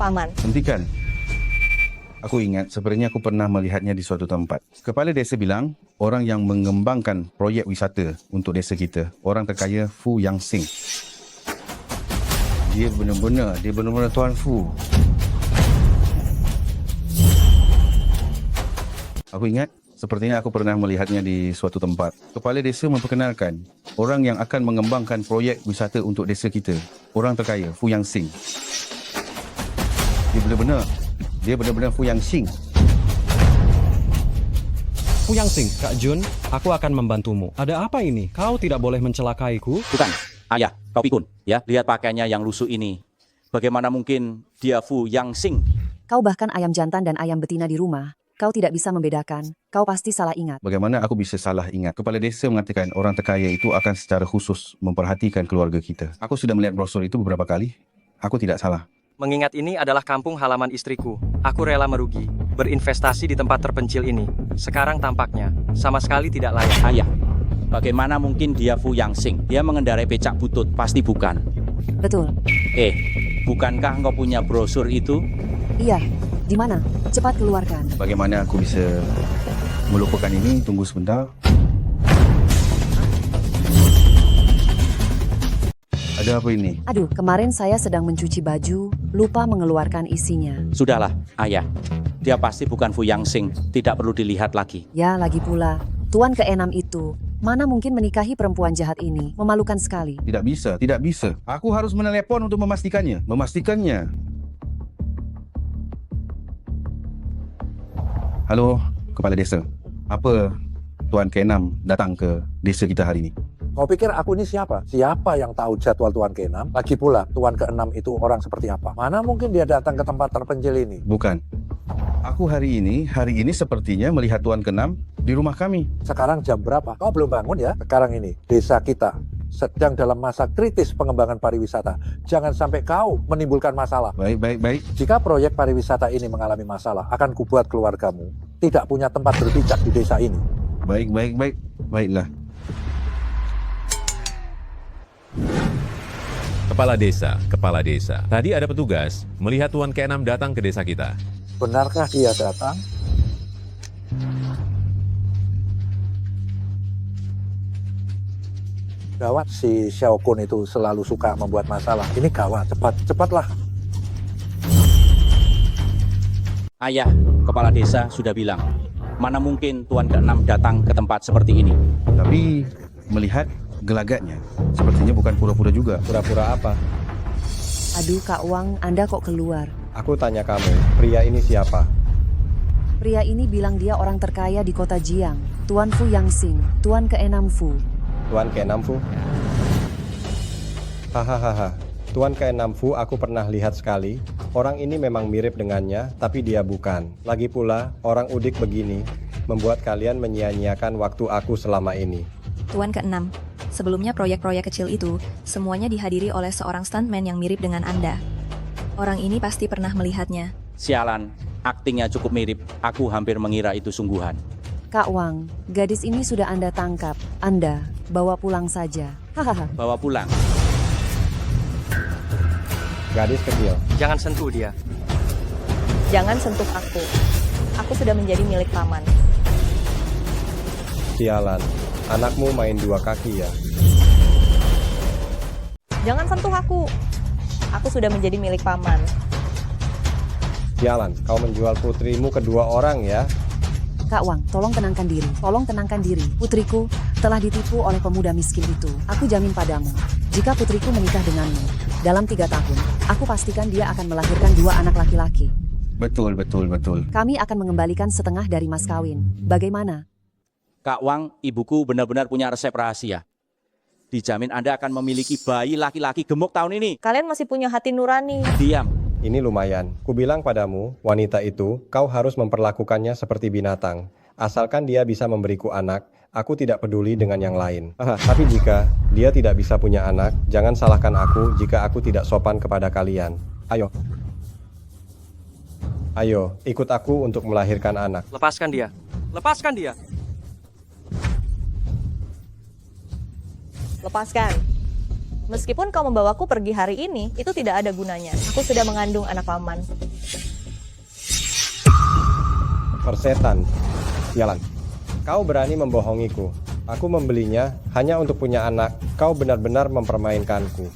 Paman. Hentikan. Aku ingat, sebenarnya aku pernah melihatnya di suatu tempat. Kepala desa bilang, orang yang mengembangkan proyek wisata untuk desa kita, orang terkaya Fu Yang Sing. Dia benar-benar Tuan Fu. Aku ingat, sepertinya aku pernah melihatnya di suatu tempat. Kepala desa memperkenalkan orang yang akan mengembangkan proyek wisata untuk desa kita, orang terkaya Fu Yang Sing. Dia benar-benar Fu Yang Sing. Fu Yang Sing, Kak Jun, aku akan membantumu. Ada apa ini? Kau tidak boleh mencelakaiku. Bukan, ayah, kau pikun. Ya, lihat pakaiannya yang lusuh ini. Bagaimana mungkin dia Fu Yang Sing? Kau bahkan ayam jantan dan ayam betina di rumah. Kau tidak bisa membedakan. Kau pasti salah ingat. Bagaimana aku bisa salah ingat? Kepala desa mengatakan orang terkaya itu akan secara khusus memperhatikan keluarga kita. Aku sudah melihat brosur itu beberapa kali. Aku tidak salah. Mengingat ini adalah kampung halaman istriku, aku rela merugi, berinvestasi di tempat terpencil ini. Sekarang tampaknya sama sekali tidak layak. Ayah, bagaimana mungkin dia Fu Yang Sing? Dia mengendarai becak butut, pasti bukan. Betul. Bukankah engkau punya brosur itu? Iya. Di mana? Cepat keluarkan. Bagaimana aku bisa melupakan ini? Tunggu sebentar. Ada apa ini? Aduh, kemarin saya sedang mencuci baju, lupa mengeluarkan isinya. Sudahlah, ayah. Dia pasti bukan Fu Yang Sing, tidak perlu dilihat lagi. Ya, lagi pula. Tuan ke-6 itu, mana mungkin menikahi perempuan jahat ini? Memalukan sekali. Tidak bisa. Aku harus menelepon untuk memastikannya. Halo, Kepala Desa. Apa Tuan ke-6 datang ke desa kita hari ini? Kau pikir aku ini siapa? Siapa yang tahu jadwal Tuan ke-6? Lagi pula, Tuan ke-6 itu orang seperti apa? Mana mungkin dia datang ke tempat terpencil ini? Bukan. Aku hari ini sepertinya melihat Tuan ke-6 di rumah kami. Sekarang jam berapa? Kau belum bangun ya? Sekarang ini, desa kita sedang dalam masa kritis pengembangan pariwisata. Jangan sampai kau menimbulkan masalah. Baik. Jika proyek pariwisata ini mengalami masalah, akan kubuat keluargamu tidak punya tempat berpijak di desa ini. Baiklah. Kepala desa. Tadi ada petugas melihat Tuan ke-6 datang ke desa kita. Benarkah dia datang? Gawat, si Xiao Kun itu selalu suka membuat masalah. Ini gawat, cepatlah. Ayah, kepala desa sudah bilang, mana mungkin Tuan ke-6 datang ke tempat seperti ini. Tapi melihat gelagatnya, sepertinya bukan pura-pura juga. Pura-pura apa? Aduh, Kak Wang, Anda kok keluar? Aku tanya kamu, pria ini siapa? Pria ini bilang dia orang terkaya di kota Jiang. Tuan Fu Yang Sing, Tuan ke-6 Fu. Tuan ke-6 Fu? Hahaha. Tuan ke-6 Fu aku pernah lihat sekali. Orang ini memang mirip dengannya, tapi dia bukan. Lagi pula, orang udik begini membuat kalian menyia-nyiakan waktu aku selama ini. Tuan ke-6, sebelumnya proyek-proyek kecil itu semuanya dihadiri oleh seorang stuntman yang mirip dengan Anda. Orang ini pasti pernah melihatnya. Sialan, aktingnya cukup mirip. Aku hampir mengira itu sungguhan. Kak Wang, gadis ini sudah Anda tangkap. Anda bawa pulang saja. Hahaha. Bawa pulang. Gadis kecil. Jangan sentuh dia. Jangan sentuh aku. Aku sudah menjadi milik paman. Sialan, anakmu main dua kaki ya. Jangan sentuh aku. Aku sudah menjadi milik paman. Sialan, kau menjual putrimu kedua orang ya. Kak Wang, tolong tenangkan diri. Putriku telah ditipu oleh pemuda miskin itu. Aku jamin padamu, jika putriku menikah denganmu, dalam 3 tahun, aku pastikan dia akan melahirkan 2 anak laki-laki. Betul. Kami akan mengembalikan setengah dari mas kawin. Bagaimana? Kak Wang, ibuku benar-benar punya resep rahasia. Dijamin Anda akan memiliki bayi laki-laki gemuk tahun ini. Kalian masih punya hati nurani. Diam. Ini lumayan. Kubilang padamu, wanita itu, kau harus memperlakukannya seperti binatang. Asalkan dia bisa memberiku anak, aku tidak peduli dengan yang lain. Tapi jika dia tidak bisa punya anak, jangan salahkan aku jika aku tidak sopan kepada kalian. Ayo, ikut aku untuk melahirkan anak. Lepaskan dia. Lepaskan. Meskipun kau membawaku pergi hari ini, itu tidak ada gunanya. Aku sudah mengandung anak paman. Persetan. Sialan. Kau berani membohongiku. Aku membelinya hanya untuk punya anak. Kau benar-benar mempermainkanku.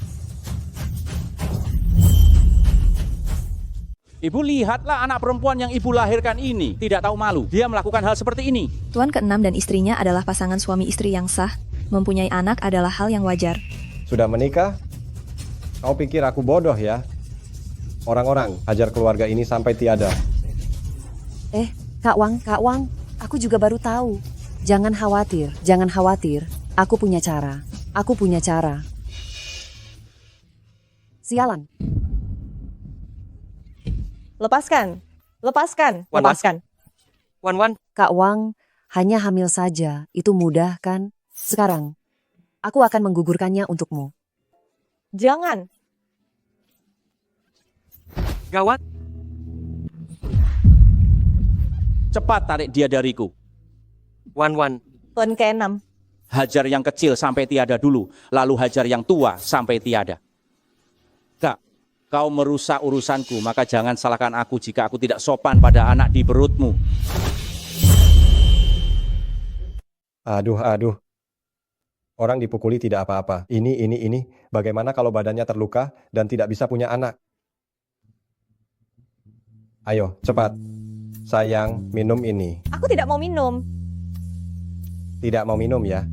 Ibu lihatlah anak perempuan yang ibu lahirkan ini. Tidak tahu malu. Dia melakukan hal seperti ini. Tuan ke-6 dan istrinya adalah pasangan suami istri yang sah. Mempunyai anak adalah hal yang wajar. Sudah menikah? Kau pikir aku bodoh ya? Orang-orang hajar keluarga ini sampai tiada. Kak Wang, aku juga baru tahu. Jangan khawatir. Aku punya cara. Sialan. Lepaskan. Wan. Kak Wang, hanya hamil saja. Itu mudah kan? Sekarang, aku akan menggugurkannya untukmu. Jangan. Gawat. Cepat tarik dia dariku. Wan. Tuan ke-6. Hajar yang kecil sampai tiada dulu, lalu hajar yang tua sampai tiada. Kak, kau merusak urusanku, maka jangan salahkan aku jika aku tidak sopan pada anak di perutmu. Aduh. Orang dipukuli tidak apa-apa. Ini. Bagaimana kalau badannya terluka dan tidak bisa punya anak? Ayo, cepat. Sayang, minum ini. Aku tidak mau minum. Tidak mau minum ya?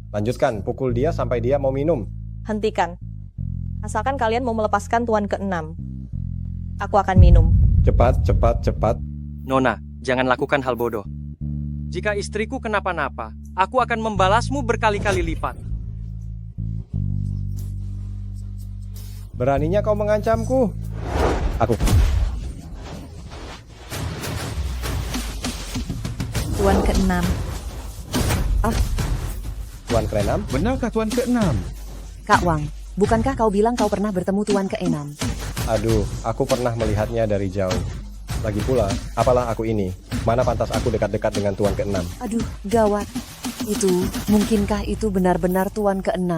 Lanjutkan, pukul dia sampai dia mau minum. Hentikan. Asalkan kalian mau melepaskan Tuan ke-6. Aku akan minum. Cepat. Nona, jangan lakukan hal bodoh. Jika istriku kenapa-napa, aku akan membalasmu berkali-kali lipat. Beraninya kau mengancamku? Aku. Tuan ke-6. Tuan ke-6? Benarkah Tuan ke-6? Kak Wang, bukankah kau bilang kau pernah bertemu Tuan ke-6? Aduh, aku pernah melihatnya dari jauh. Lagi pula, apalah aku ini? Mana pantas aku dekat-dekat dengan Tuan ke-6? Aduh, gawat. Mungkinkah itu benar-benar Tuan ke-6?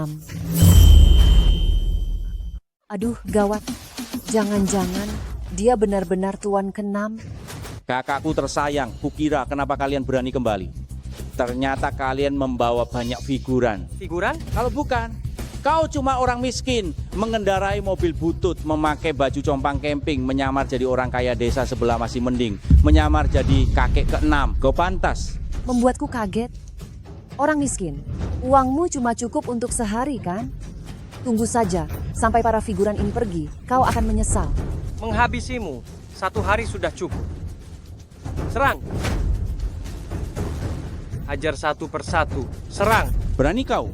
Aduh, gawat. Jangan-jangan dia benar-benar Tuan ke-6? Kakakku tersayang, kukira kenapa kalian berani kembali. Ternyata kalian membawa banyak figuran. Figuran? Kalau bukan, kau cuma orang miskin, mengendarai mobil butut, memakai baju compang camping, menyamar jadi orang kaya desa sebelah masih mending, menyamar jadi kakek ke-6. Kau pantas. Membuatku kaget. Orang miskin, uangmu cuma cukup untuk sehari kan? Tunggu saja, sampai para figuran ini pergi, kau akan menyesal. Menghabisimu, 1 hari sudah cukup. Serang. Hajar satu persatu, serang. Berani kau?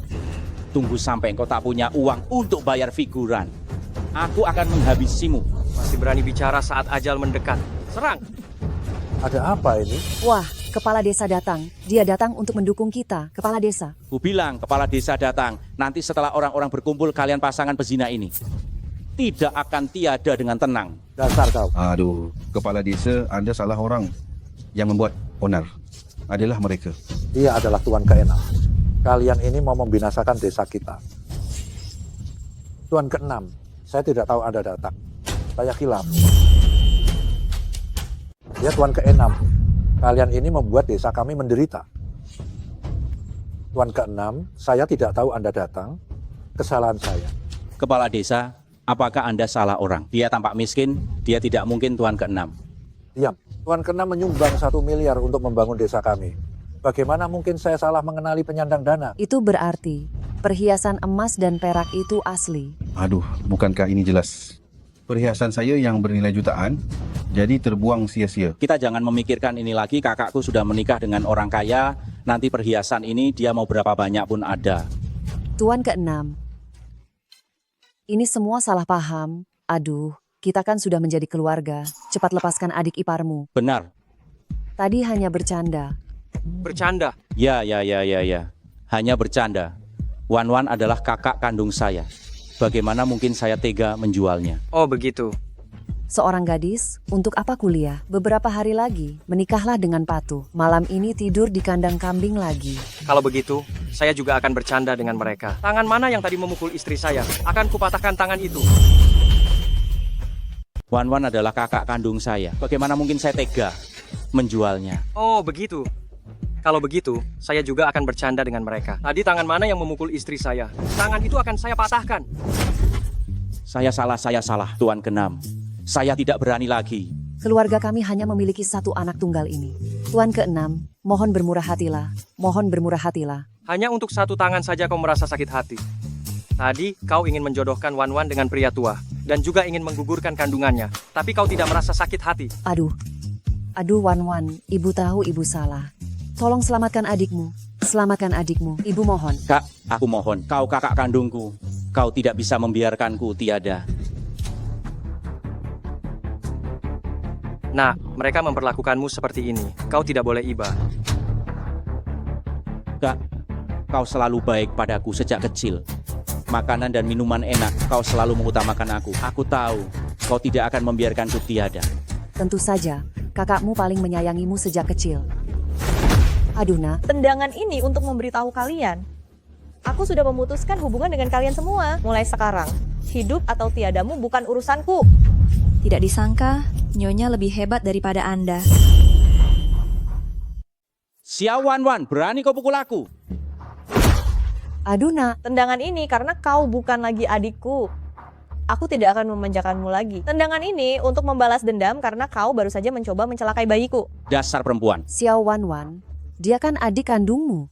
Tunggu sampai engkau tak punya uang untuk bayar figuran. Aku akan menghabisimu. Masih berani bicara saat ajal mendekat. Serang. Ada apa ini? Wah, kepala desa datang. Dia datang untuk mendukung kita, kepala desa. Ku bilang kepala desa datang. Nanti setelah orang-orang berkumpul, kalian pasangan pezina ini tidak akan tiada dengan tenang. Dasar kau. Aduh, kepala desa, Anda salah orang. Yang membuat onar adalah mereka. Dia adalah Tuan ke-6. Kalian ini mau membinasakan desa kita. Tuan ke-6, saya tidak tahu Anda datang. Saya khilaf. Ya Tuan ke-6, kalian ini membuat desa kami menderita. Tuan ke-6, saya tidak tahu Anda datang. Kesalahan saya. Kepala desa, apakah Anda salah orang? Dia tampak miskin, dia tidak mungkin Tuan ke-6. Diam. Tuan ke-6 menyumbang 1 miliar untuk membangun desa kami. Bagaimana mungkin saya salah mengenali penyandang dana? Itu berarti perhiasan emas dan perak itu asli. Aduh, bukankah ini jelas? Perhiasan saya yang bernilai jutaan, jadi terbuang sia-sia. Kita jangan memikirkan ini lagi, kakakku sudah menikah dengan orang kaya, nanti perhiasan ini dia mau berapa banyak pun ada. Tuan ke-6, ini semua salah paham. Aduh, kita kan sudah menjadi keluarga. Cepat lepaskan adik iparmu. Benar. Tadi hanya bercanda. Bercanda? Ya. Hanya bercanda. Wan adalah kakak kandung saya. Bagaimana mungkin saya tega menjualnya? Oh begitu. Seorang gadis, untuk apa kuliah? Beberapa hari lagi, menikahlah dengan Patu. Malam ini tidur di kandang kambing lagi. Kalau begitu, saya juga akan bercanda dengan mereka. Tangan mana yang tadi memukul istri saya? Akan kupatahkan tangan itu. Wan Wan adalah kakak kandung saya. Bagaimana mungkin saya tega menjualnya? Oh, begitu. Kalau begitu, saya juga akan bercanda dengan mereka. Tadi tangan mana yang memukul istri saya? Tangan itu akan saya patahkan. Saya salah, Tuan Kenam. Saya tidak berani lagi. Keluarga kami hanya memiliki satu anak tunggal ini. Tuan keenam, mohon bermurah hatilah. Mohon bermurah hatilah. Hanya untuk satu tangan saja kau merasa sakit hati. Tadi kau ingin menjodohkan Wan Wan dengan pria tua dan juga ingin menggugurkan kandungannya. Tapi kau tidak merasa sakit hati. Aduh Wan Wan, ibu tahu ibu salah. Tolong selamatkan adikmu. Selamatkan adikmu, ibu mohon. Kak, aku mohon, kau kakak kandungku. Kau tidak bisa membiarkanku tiada. Nah, mereka memperlakukanmu seperti ini. Kau tidak boleh iba. Kak, kau selalu baik padaku sejak kecil. Makanan dan minuman enak, kau selalu mengutamakan aku. Aku tahu, kau tidak akan membiarkanku tiada. Tentu saja, kakakmu paling menyayangimu sejak kecil. Aduh nak, Tendangan ini untuk memberitahu kalian. Aku sudah memutuskan hubungan dengan kalian semua. Mulai sekarang, hidup atau tiadamu bukan urusanku. Tidak disangka, Nyonya lebih hebat daripada Anda. Xiao Wan Wan, berani kau pukul aku? Aduh nak, Tendangan ini karena kau bukan lagi adikku. Aku tidak akan memanjakanmu lagi. Tendangan ini untuk membalas dendam karena kau baru saja mencoba mencelakai bayiku. Dasar perempuan. Xiao Wan Wan, dia kan adik kandungmu.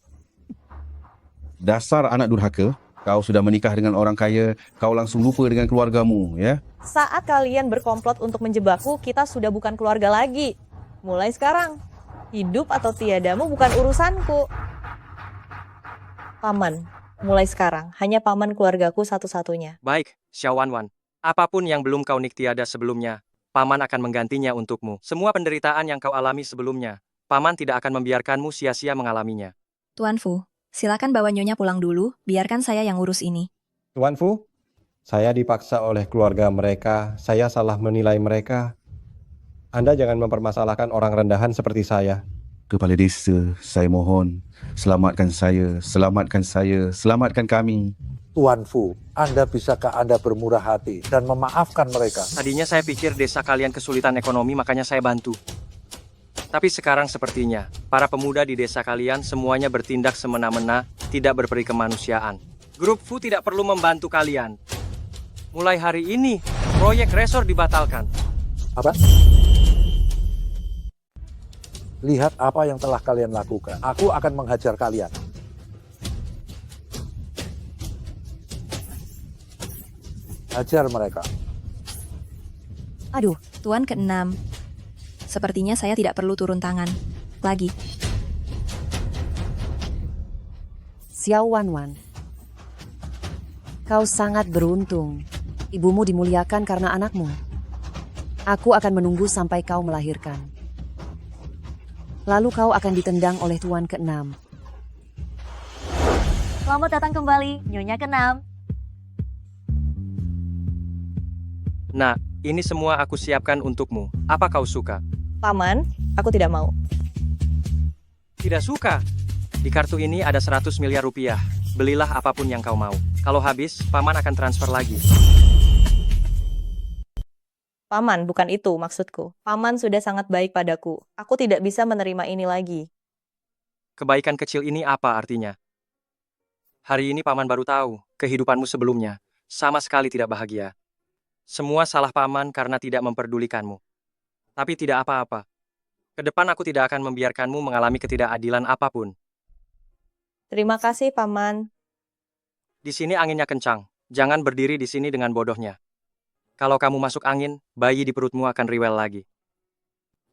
Dasar anak durhaka, kau sudah menikah dengan orang kaya, kau langsung lupa dengan keluargamu, ya? Saat kalian berkomplot untuk menjebakku, kita sudah bukan keluarga lagi. Mulai sekarang, hidup atau tiadamu bukan urusanku. Paman, mulai sekarang, hanya paman keluargaku satu-satunya. Baik, Xiao Wan Wan. Apapun yang belum kau niktiada sebelumnya, paman akan menggantinya untukmu. Semua penderitaan yang kau alami sebelumnya, paman tidak akan membiarkanmu sia-sia mengalaminya. Tuan Fu, silakan bawa Nyonya pulang dulu, biarkan saya yang urus ini. Tuan Fu, saya dipaksa oleh keluarga mereka, saya salah menilai mereka. Anda jangan mempermasalahkan orang rendahan seperti saya. Kepala desa, saya mohon, selamatkan saya, selamatkan saya, selamatkan kami. Tuan Fu, bisakah Anda bermurah hati dan memaafkan mereka? Tadinya saya pikir desa kalian kesulitan ekonomi, makanya saya bantu. Tapi sekarang sepertinya, para pemuda di desa kalian semuanya bertindak semena-mena, tidak berperi kemanusiaan. Grup Fu tidak perlu membantu kalian. Mulai hari ini, proyek resor dibatalkan. Apa? Lihat apa yang telah kalian lakukan. Aku akan menghajar kalian. Hajar mereka. Aduh, Tuan keenam. Sepertinya saya tidak perlu turun tangan. Lagi. Xiao Wan Wan, kau sangat beruntung. Ibumu dimuliakan karena anakmu. Aku akan menunggu sampai kau melahirkan. Lalu kau akan ditendang oleh Tuan keenam. Selamat datang kembali, Nyonya keenam. Nah, ini semua aku siapkan untukmu. Apa kau suka? Paman, aku tidak mau. Tidak suka? Di kartu ini ada 100 miliar rupiah. Belilah apapun yang kau mau. Kalau habis, paman akan transfer lagi. Paman, bukan itu maksudku. Paman sudah sangat baik padaku. Aku tidak bisa menerima ini lagi. Kebaikan kecil ini apa artinya? Hari ini paman baru tahu, kehidupanmu sebelumnya sama sekali tidak bahagia. Semua salah paman karena tidak memperdulikanmu. Tapi tidak apa-apa. Kedepan aku tidak akan membiarkanmu mengalami ketidakadilan apapun. Terima kasih, Paman. Di sini anginnya kencang. Jangan berdiri di sini dengan bodohnya. Kalau kamu masuk angin, bayi di perutmu akan riwel lagi.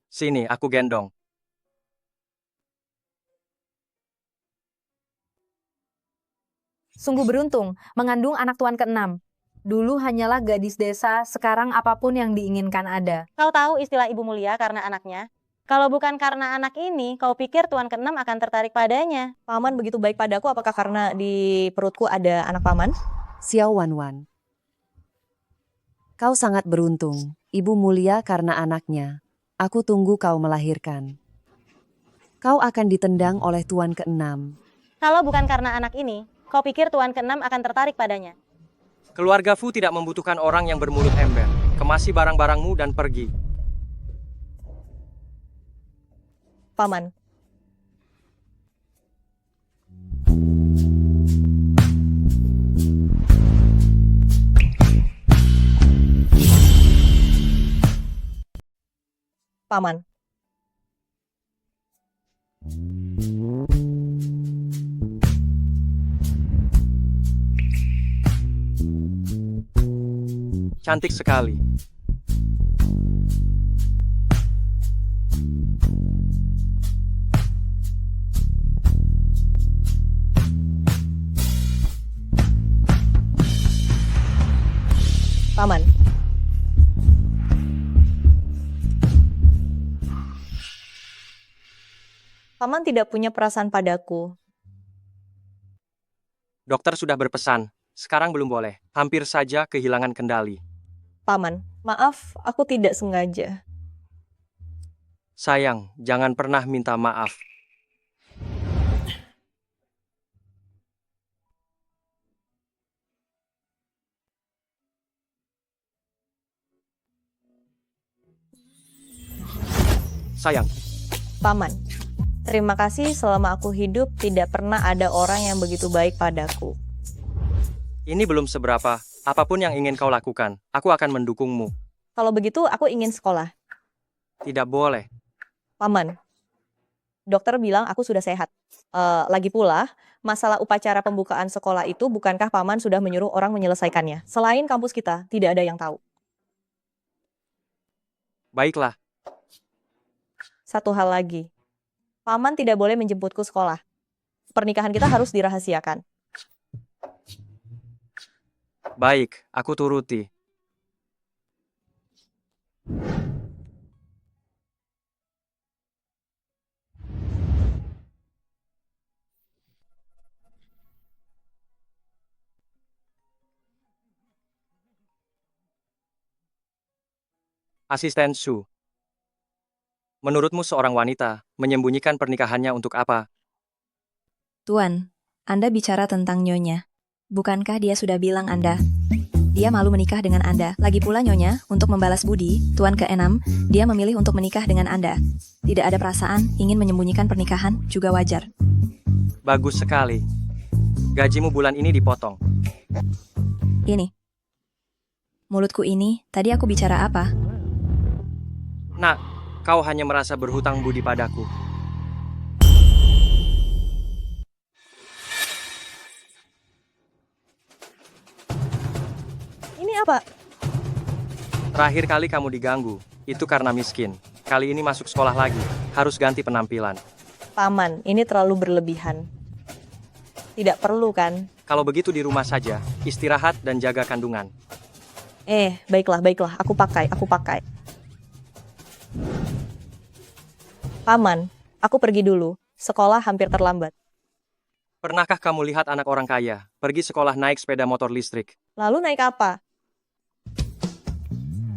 Sini, aku gendong. Sungguh beruntung mengandung anak tuan keenam. Dulu hanyalah gadis desa, sekarang apapun yang diinginkan ada. Kau tahu istilah ibu mulia karena anaknya? Kalau bukan karena anak ini, kau pikir tuan keenam akan tertarik padanya? Paman begitu baik padaku, apakah karena di perutku ada anak paman? Xiao Wan Wan, kau sangat beruntung. Ibu mulia karena anaknya. Aku tunggu kau melahirkan. Kau akan ditendang oleh tuan keenam. Kalau bukan karena anak ini, kau pikir tuan keenam akan tertarik padanya? Keluarga Fu tidak membutuhkan orang yang bermulut ember. Kemasi barang-barangmu dan pergi. Paman. Paman. Cantik sekali. Paman. Paman tidak punya perasaan padaku. Dokter sudah berpesan. Sekarang belum boleh. Hampir saja kehilangan kendali. Paman, maaf, aku tidak sengaja. Sayang, jangan pernah minta maaf. Sayang. Paman, terima kasih selama aku hidup tidak pernah ada orang yang begitu baik padaku. Ini belum seberapa. Apapun yang ingin kau lakukan, aku akan mendukungmu. Kalau begitu, aku ingin sekolah. Tidak boleh. Paman, dokter bilang aku sudah sehat. Lagi pula, masalah upacara pembukaan sekolah itu bukankah Paman sudah menyuruh orang menyelesaikannya? Selain kampus kita, tidak ada yang tahu. Baiklah. Satu hal lagi, Paman tidak boleh menjemputku sekolah. Pernikahan kita harus dirahasiakan. Baik, aku turuti. Asisten Su. Menurutmu seorang wanita menyembunyikan pernikahannya untuk apa? Tuan, Anda bicara tentang Nyonya. Bukankah dia sudah bilang Anda? Dia malu menikah dengan Anda. Lagi pula Nyonya, untuk membalas budi, Tuan keenam, dia memilih untuk menikah dengan Anda. Tidak ada perasaan, ingin menyembunyikan pernikahan, juga wajar. Bagus sekali. Gajimu bulan ini dipotong. Ini. Mulutku ini, tadi aku bicara apa? Nak, kau hanya merasa berhutang budi padaku. Ini apa? Terakhir kali kamu diganggu, itu karena miskin. Kali ini masuk sekolah lagi, harus ganti penampilan. Paman, ini terlalu berlebihan. Tidak perlu kan? Kalau begitu di rumah saja, istirahat dan jaga kandungan. Baiklah, aku pakai. Paman, aku pergi dulu. Sekolah hampir terlambat. Pernahkah kamu lihat anak orang kaya pergi sekolah naik sepeda motor listrik? Lalu naik apa?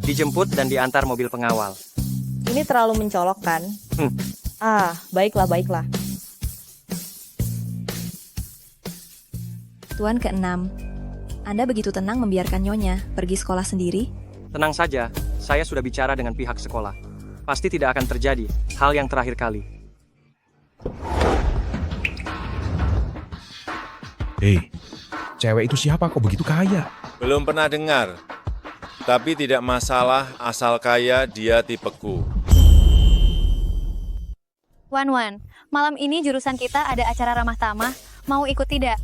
Dijemput dan diantar mobil pengawal. Ini terlalu mencolok kan? Baiklah. Tuan keenam, Anda begitu tenang membiarkan Nyonya pergi sekolah sendiri? Tenang saja, saya sudah bicara dengan pihak sekolah. Pasti tidak akan terjadi hal yang terakhir kali. Hei, cewek itu siapa kok begitu kaya? Belum pernah dengar. Tapi tidak masalah asal kaya dia tipeku. Wan, malam ini jurusan kita ada acara ramah tamah. Mau ikut tidak?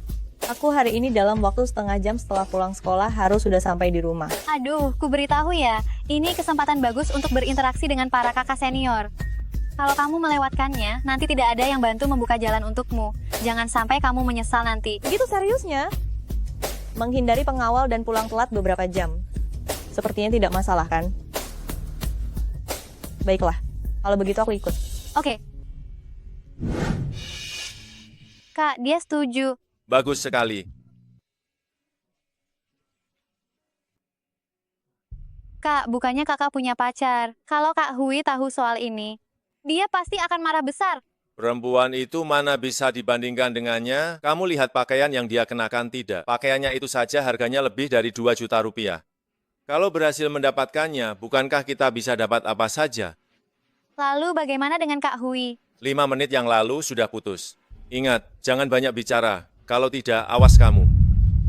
Aku hari ini dalam waktu setengah jam setelah pulang sekolah harus sudah sampai di rumah. Aduh, ku beritahu ya. Ini kesempatan bagus untuk berinteraksi dengan para kakak senior. Kalau kamu melewatkannya, nanti tidak ada yang bantu membuka jalan untukmu. Jangan sampai kamu menyesal nanti. Begitu seriusnya? Menghindari pengawal dan pulang telat beberapa jam. Sepertinya tidak masalah kan? Baiklah, kalau begitu aku ikut. Oke. Kak, dia setuju. Bagus sekali. Kak, bukannya kakak punya pacar. Kalau Kak Hui tahu soal ini, dia pasti akan marah besar. Perempuan itu mana bisa dibandingkan dengannya? Kamu lihat pakaian yang dia kenakan tidak? Pakaiannya itu saja harganya lebih dari 2 juta rupiah. Kalau berhasil mendapatkannya, bukankah kita bisa dapat apa saja? Lalu bagaimana dengan Kak Hui? 5 menit yang lalu sudah putus. Ingat, jangan banyak bicara. Kalau tidak, awas kamu.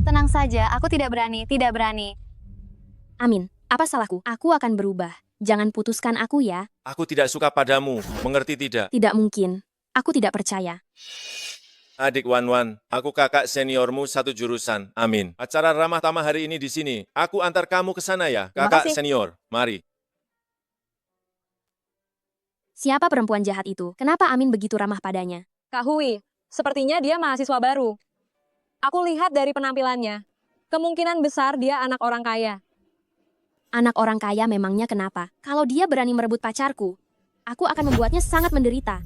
Tenang saja, aku tidak berani, tidak berani. Amin, apa salahku? Aku akan berubah. Jangan putuskan aku ya. Aku tidak suka padamu, mengerti tidak? Tidak mungkin. Aku tidak percaya. Adik Wan, aku kakak seniormu satu jurusan. Amin. Acara ramah tamah hari ini di sini. Aku antar kamu ke sana ya, kakak senior. Mari. Siapa perempuan jahat itu? Kenapa Amin begitu ramah padanya? Kak Hui, sepertinya dia mahasiswa baru. Aku lihat dari penampilannya. Kemungkinan besar dia anak orang kaya. Anak orang kaya memangnya kenapa? Kalau dia berani merebut pacarku, aku akan membuatnya sangat menderita.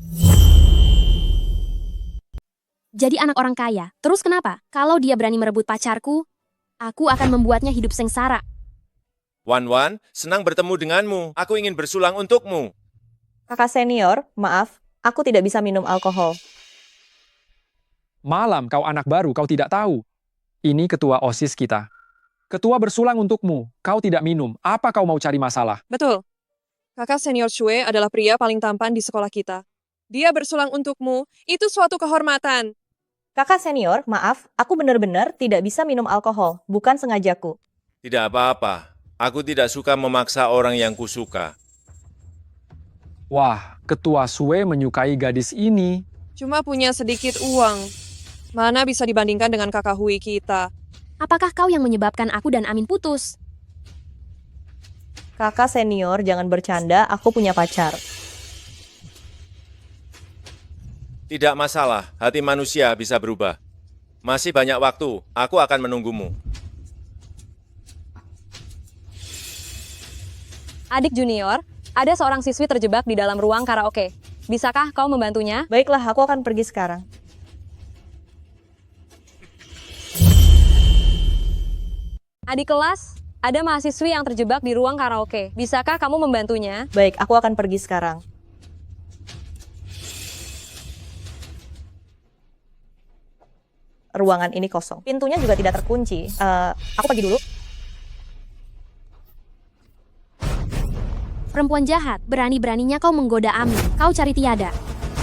Jadi anak orang kaya, terus kenapa? Kalau dia berani merebut pacarku, aku akan membuatnya hidup sengsara. Wan, senang bertemu denganmu. Aku ingin bersulang untukmu. Kakak senior, maaf, aku tidak bisa minum alkohol. Malam kau anak baru, kau tidak tahu. Ini ketua OSIS kita. Ketua bersulang untukmu, kau tidak minum. Apa kau mau cari masalah? Betul. Kakak senior Shue adalah pria paling tampan di sekolah kita. Dia bersulang untukmu, itu suatu kehormatan. Kakak senior, maaf, aku benar-benar tidak bisa minum alkohol, bukan sengajaku. Tidak apa-apa. Aku tidak suka memaksa orang yang kusuka. Wah, ketua Shue menyukai gadis ini. Cuma punya sedikit uang. Mana bisa dibandingkan dengan kakak Hui kita. Apakah kau yang menyebabkan aku dan Amin putus? Kakak senior, jangan bercanda, aku punya pacar. Tidak masalah, hati manusia bisa berubah. Masih banyak waktu, aku akan menunggumu. Adik junior, ada seorang siswi terjebak di dalam ruang karaoke. Bisakah kau membantunya? Baiklah, aku akan pergi sekarang. Adik kelas, ada mahasiswi yang terjebak di ruang karaoke. Bisakah kamu membantunya? Baik, aku akan pergi sekarang. Ruangan ini kosong. Pintunya juga tidak terkunci. Aku pergi dulu. Perempuan jahat, berani-beraninya kau menggoda Amin. Kau cari tiada.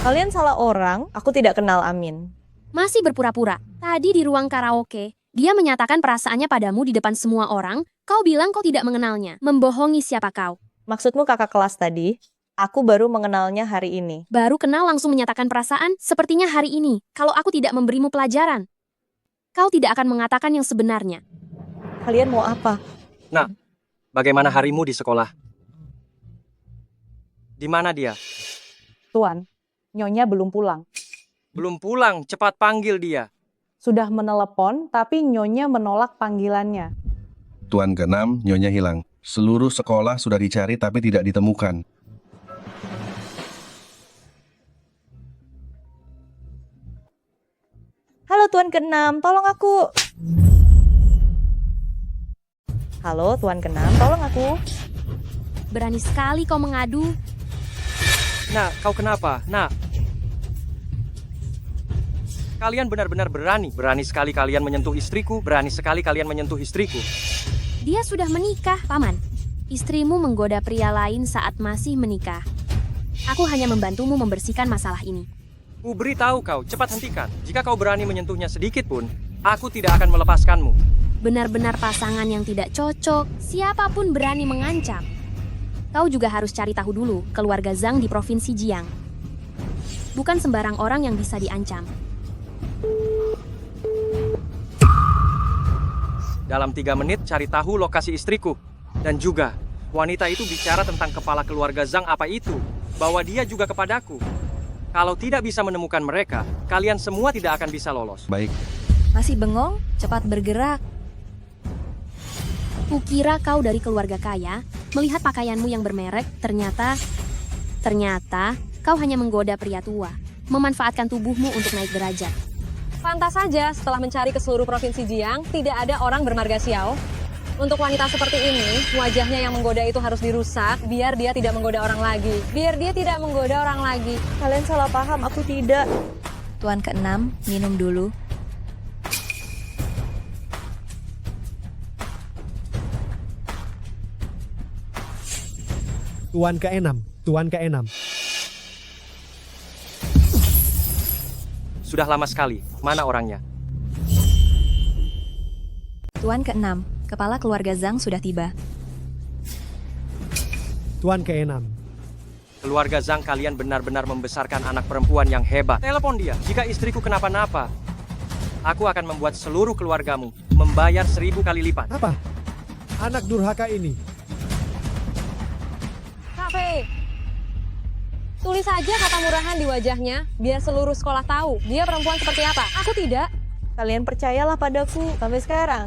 Kalian salah orang, aku tidak kenal Amin. Masih berpura-pura. Tadi di ruang karaoke, dia menyatakan perasaannya padamu di depan semua orang. Kau bilang kau tidak mengenalnya. Membohongi siapa kau? Maksudmu kakak kelas tadi? Aku baru mengenalnya hari ini. Baru kenal langsung menyatakan perasaan? Sepertinya hari ini, kalau aku tidak memberimu pelajaran, kau tidak akan mengatakan yang sebenarnya. Kalian mau apa? Nah, bagaimana harimu di sekolah? Di mana dia? Tuan, Nyonya belum pulang. Belum pulang, cepat panggil dia. Sudah menelepon, tapi Nyonya menolak panggilannya. Tuan ke-6, Nyonya hilang. Seluruh sekolah sudah dicari tapi tidak ditemukan. Halo Tuan ke-6, tolong aku. Halo Tuan ke-6, tolong aku. Berani sekali kau mengadu. Nah, kau kenapa? Nah, kalian benar-benar berani. Berani sekali kalian menyentuh istriku. Berani sekali kalian menyentuh istriku. Dia sudah menikah, Paman. Istrimu menggoda pria lain saat masih menikah. Aku hanya membantumu membersihkan masalah ini. Ku beritahu kau, cepat hentikan. Jika kau berani menyentuhnya sedikit pun, aku tidak akan melepaskanmu. Benar-benar pasangan yang tidak cocok. Siapapun berani mengancam. Kau juga harus cari tahu dulu keluarga Zhang di Provinsi Jiang. Bukan sembarang orang yang bisa diancam. Dalam 3 menit cari tahu lokasi istriku. Dan juga, wanita itu bicara tentang kepala keluarga Zhang apa itu. Bahwa dia juga kepadaku. Kalau tidak bisa menemukan mereka, kalian semua tidak akan bisa lolos. Baik. Masih bengong? Cepat bergerak. Kukira kau dari keluarga kaya, melihat pakaianmu yang bermerek, ternyata kau hanya menggoda pria tua, memanfaatkan tubuhmu untuk naik derajat. Pantas saja setelah mencari ke seluruh provinsi Jiang, tidak ada orang bermarga Xiao. Untuk wanita seperti ini, wajahnya yang menggoda itu harus dirusak biar dia tidak menggoda orang lagi. Biar dia tidak menggoda orang lagi. Kalian salah paham, aku tidak. Tuan ke-6, minum dulu. Tuan ke-6, Tuan ke-6. Sudah lama sekali. Mana orangnya? Tuan ke-6, kepala keluarga Zhang sudah tiba. Tuan ke-6. Keluarga Zhang, kalian benar-benar membesarkan anak perempuan yang hebat. Telepon dia. Jika istriku kenapa-napa, aku akan membuat seluruh keluargamu membayar 1000 kali lipat. Apa? Anak durhaka ini. Kak Fei, tulis saja kata murahan di wajahnya, biar seluruh sekolah tahu dia perempuan seperti apa. Aku tidak. Kalian percayalah padaku sampai sekarang.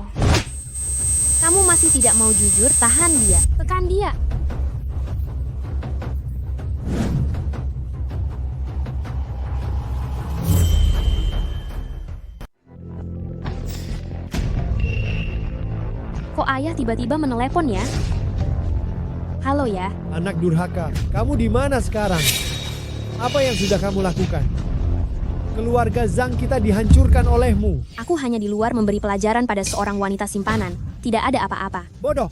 Kamu masih tidak mau jujur, tahan dia. Tekan dia. Kok ayah tiba-tiba menelepon ya? Halo ya. Anak durhaka, kamu di mana sekarang? Apa yang sudah kamu lakukan? Keluarga Zhang kita dihancurkan olehmu. Aku hanya di luar memberi pelajaran pada seorang wanita simpanan. Tidak ada apa-apa. Bodoh.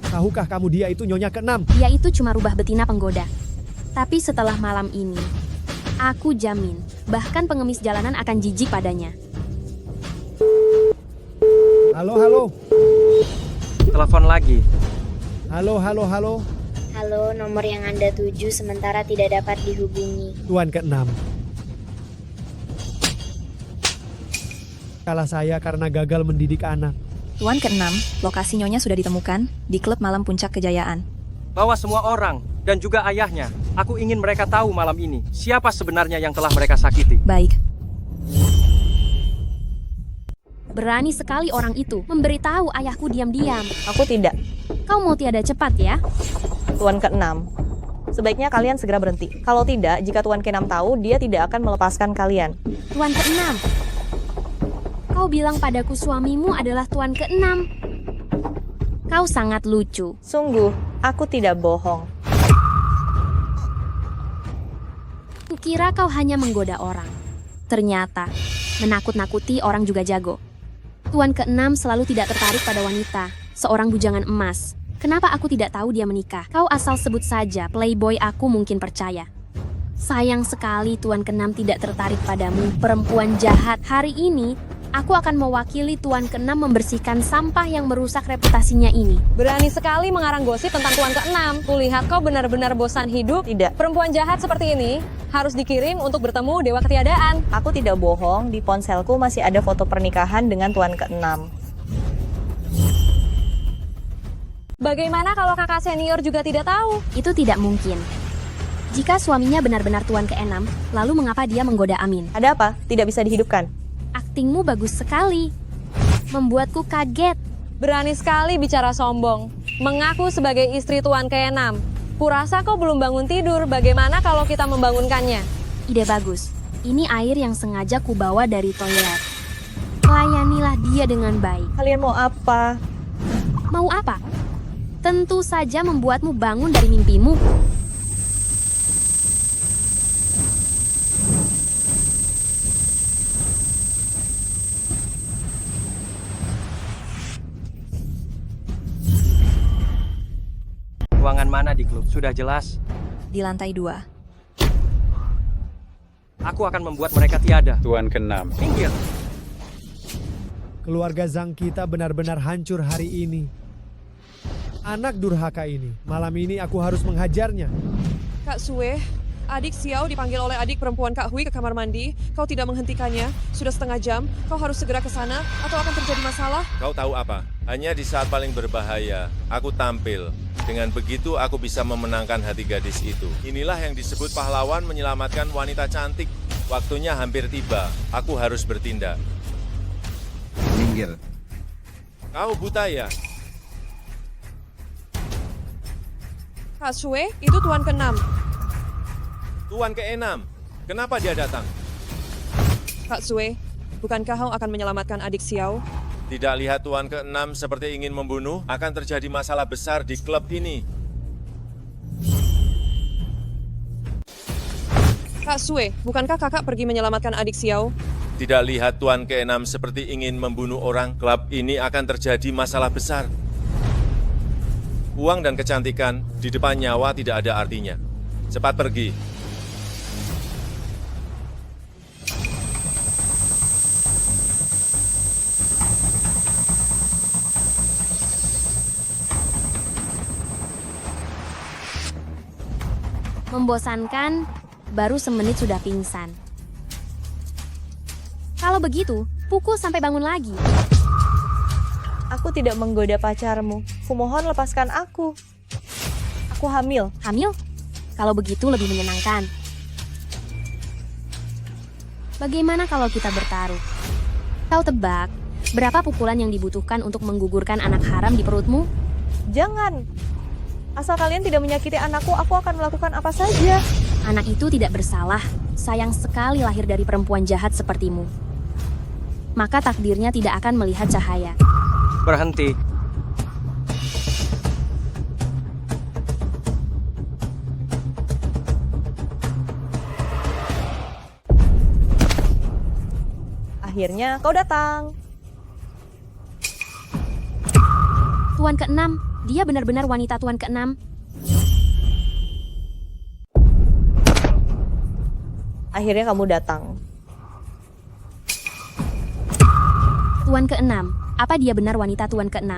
Tahukah kamu dia itu nyonya ke-6? Dia itu cuma rubah betina penggoda. Tapi setelah malam ini, aku jamin, bahkan pengemis jalanan akan jijik padanya. Halo, halo. Telepon lagi. Halo, halo, halo. Halo, nomor yang Anda tuju sementara tidak dapat dihubungi. Tuan ke-6. Kalah saya karena gagal mendidik anak. Tuan ke-6, lokasi nyonya sudah ditemukan di klub malam Puncak Kejayaan. Bawa semua orang dan juga ayahnya. Aku ingin mereka tahu malam ini siapa sebenarnya yang telah mereka sakiti. Baik. Berani sekali orang itu memberitahu ayahku diam-diam. Aku tidak. Kau mau tiada cepat ya? Tuan ke-6, sebaiknya kalian segera berhenti. Kalau tidak, jika Tuan ke-6 tahu, dia tidak akan melepaskan kalian. Tuan ke-6. Kau bilang padaku suamimu adalah Tuan ke-6. Kau sangat lucu. Sungguh, aku tidak bohong. Kukira kau hanya menggoda orang. Ternyata, menakut-nakuti orang juga jago. Tuan ke-6 selalu tidak tertarik pada wanita, seorang bujangan emas. Kenapa aku tidak tahu dia menikah? Kau asal sebut saja playboy, aku mungkin percaya. Sayang sekali Tuan ke-6 tidak tertarik padamu, perempuan jahat. Hari ini, aku akan mewakili Tuan ke-6 membersihkan sampah yang merusak reputasinya ini. Berani sekali mengarang gosip tentang Tuan ke-6. Kulihat kau benar-benar bosan hidup. Tidak. Perempuan jahat seperti ini harus dikirim untuk bertemu Dewa Ketiadaan. Aku tidak bohong, di ponselku masih ada foto pernikahan dengan Tuan ke-6. Bagaimana kalau kakak senior juga tidak tahu? Itu tidak mungkin. Jika suaminya benar-benar Tuan ke-6, lalu mengapa dia menggoda Amin? Ada apa? Tidak bisa dihidupkan. Aktingmu bagus sekali. Membuatku kaget. Berani sekali bicara sombong. Mengaku sebagai istri Tuan ke-6. Kurasa kau belum bangun tidur, bagaimana kalau kita membangunkannya? Ide bagus. Ini air yang sengaja kubawa dari toilet. Layanilah dia dengan baik. Kalian mau apa? Mau apa? Tentu saja membuatmu bangun dari mimpimu. Ruangan mana di klub? Sudah jelas. Di lantai 2. Aku akan membuat mereka tiada. Tuan ke-6. Minggir. Keluarga Zhang kita benar-benar hancur hari ini. Anak durhaka ini, malam ini aku harus menghajarnya. Kak Sue, adik Xiao dipanggil oleh adik perempuan Kak Hui ke kamar mandi. Kau tidak menghentikannya. Sudah setengah jam. Kau harus segera ke sana atau akan terjadi masalah. Kau tahu apa? Hanya di saat paling berbahaya, aku tampil. Dengan begitu, aku bisa memenangkan hati gadis itu. Inilah yang disebut pahlawan menyelamatkan wanita cantik. Waktunya hampir tiba. Aku harus bertindak. Minggir. Kau buta ya? Kak Sue, itu Tuan ke-6. Tuan ke-6. Kenapa dia datang? Kak Sue, bukankah kau akan menyelamatkan adik Xiao? Tidak lihat Tuan ke-6 seperti ingin membunuh, akan terjadi masalah besar di klub ini. Kak Sue, bukankah kakak pergi menyelamatkan adik Xiao? Tidak lihat Tuan ke-6 seperti ingin membunuh orang, klub ini akan terjadi masalah besar. Uang dan kecantikan di depan nyawa tidak ada artinya. Cepat pergi. Membosankan, baru semenit sudah pingsan. Kalau begitu, pukul sampai bangun lagi. Aku tidak menggoda pacarmu. Kumohon lepaskan aku. Aku hamil. Hamil? Kalau begitu lebih menyenangkan. Bagaimana kalau kita bertaruh? Kau tebak, berapa pukulan yang dibutuhkan untuk menggugurkan anak haram di perutmu? Jangan. Asal kalian tidak menyakiti anakku, aku akan melakukan apa saja. Anak itu tidak bersalah. Sayang sekali lahir dari perempuan jahat sepertimu. Maka takdirnya tidak akan melihat cahaya. Berhenti. Akhirnya kau datang. Tuan ke-6, dia benar-benar wanita Tuan ke-6. Akhirnya kamu datang. Tuan ke-6, apa dia benar wanita Tuan ke-6?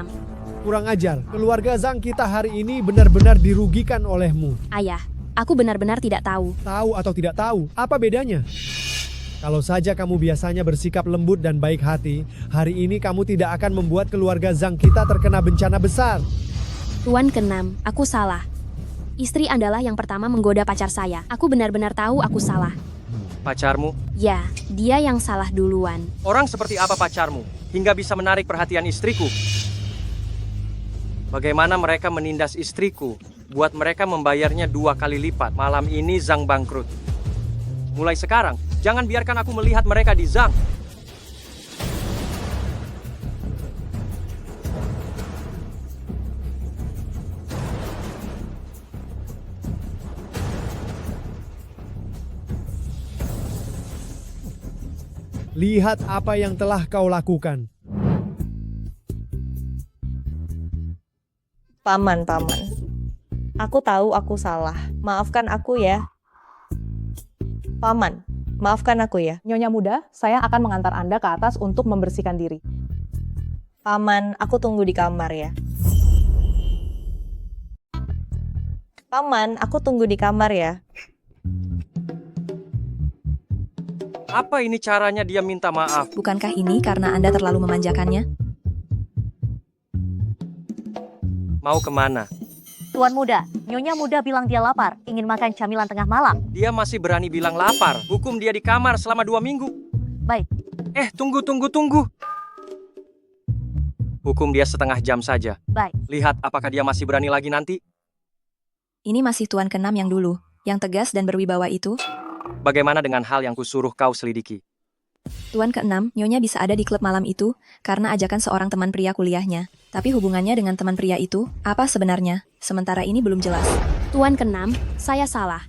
Kurang ajar, keluarga Zhang kita hari ini benar-benar dirugikan olehmu. Ayah, aku benar-benar tidak tahu. Tahu atau tidak tahu, apa bedanya? Kalau saja kamu biasanya bersikap lembut dan baik hati, hari ini kamu tidak akan membuat keluarga Zhang kita terkena bencana besar. Tuan ke-6, aku salah. Istri adalah yang pertama menggoda pacar saya. Aku benar-benar tahu aku salah. Pacarmu? Ya, dia yang salah duluan. Orang seperti apa pacarmu, hingga bisa menarik perhatian istriku? Bagaimana mereka menindas istriku, buat mereka membayarnya 2 kali lipat. Malam ini Zhang bangkrut. Mulai sekarang, jangan biarkan aku melihat mereka di Zhang. Lihat apa yang telah kau lakukan. Paman. Aku tahu aku salah. Maafkan aku ya. Paman, maafkan aku ya. Nyonya muda, saya akan mengantar Anda ke atas untuk membersihkan diri. Paman, aku tunggu di kamar ya. Paman, aku tunggu di kamar ya. Apa ini caranya dia minta maaf? Bukankah ini karena Anda terlalu memanjakannya? Mau kemana? Tuan muda, Nyonya muda bilang dia lapar, ingin makan camilan tengah malam. Dia masih berani bilang lapar. Hukum dia di kamar selama 2 minggu. Baik. Tunggu. Hukum dia setengah jam saja. Baik. Lihat apakah dia masih berani lagi nanti. Ini masih Tuan ke-6 yang dulu, yang tegas dan berwibawa itu. Bagaimana dengan hal yang kusuruh kau selidiki? Tuan ke-6, Nyonya bisa ada di klub malam itu karena ajakan seorang teman pria kuliahnya. Tapi hubungannya dengan teman pria itu, apa sebenarnya? Sementara ini belum jelas. Tuan ke-6, saya salah.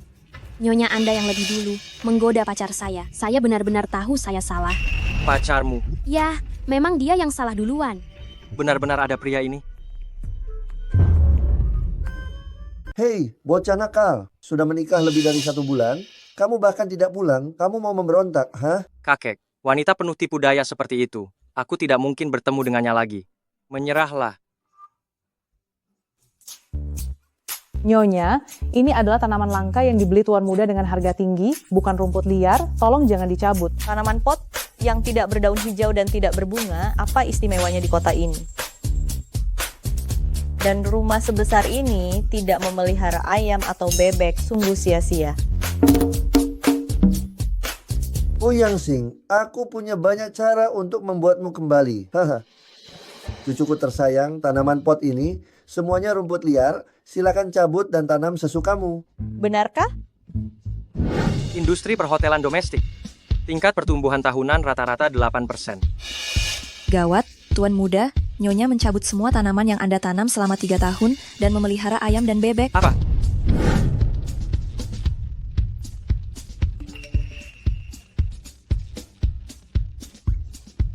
Nyonya Anda yang lebih dulu menggoda pacar saya. Saya benar-benar tahu saya salah. Pacarmu? Ya, memang dia yang salah duluan. Benar-benar ada pria ini? Hei, bocah nakal. Sudah menikah lebih dari 1 bulan? Kamu bahkan tidak pulang, kamu mau memberontak, hah? Kakek, wanita penuh tipu daya seperti itu. Aku tidak mungkin bertemu dengannya lagi. Menyerahlah. Nyonya, ini adalah tanaman langka yang dibeli tuan muda dengan harga tinggi, bukan rumput liar, tolong jangan dicabut. Tanaman pot yang tidak berdaun hijau dan tidak berbunga, apa istimewanya di kota ini? Dan rumah sebesar ini tidak memelihara ayam atau bebek, sungguh sia-sia. Oh Yang Xing, aku punya banyak cara untuk membuatmu kembali. Haha. Cucuku tersayang, tanaman pot ini semuanya rumput liar. Silakan cabut dan tanam sesukamu. Benarkah? Industri perhotelan domestik. Tingkat pertumbuhan tahunan rata-rata 8%. Gawat, Tuan muda, Nyonya mencabut semua tanaman yang Anda tanam selama 3 tahun dan memelihara ayam dan bebek. Apa?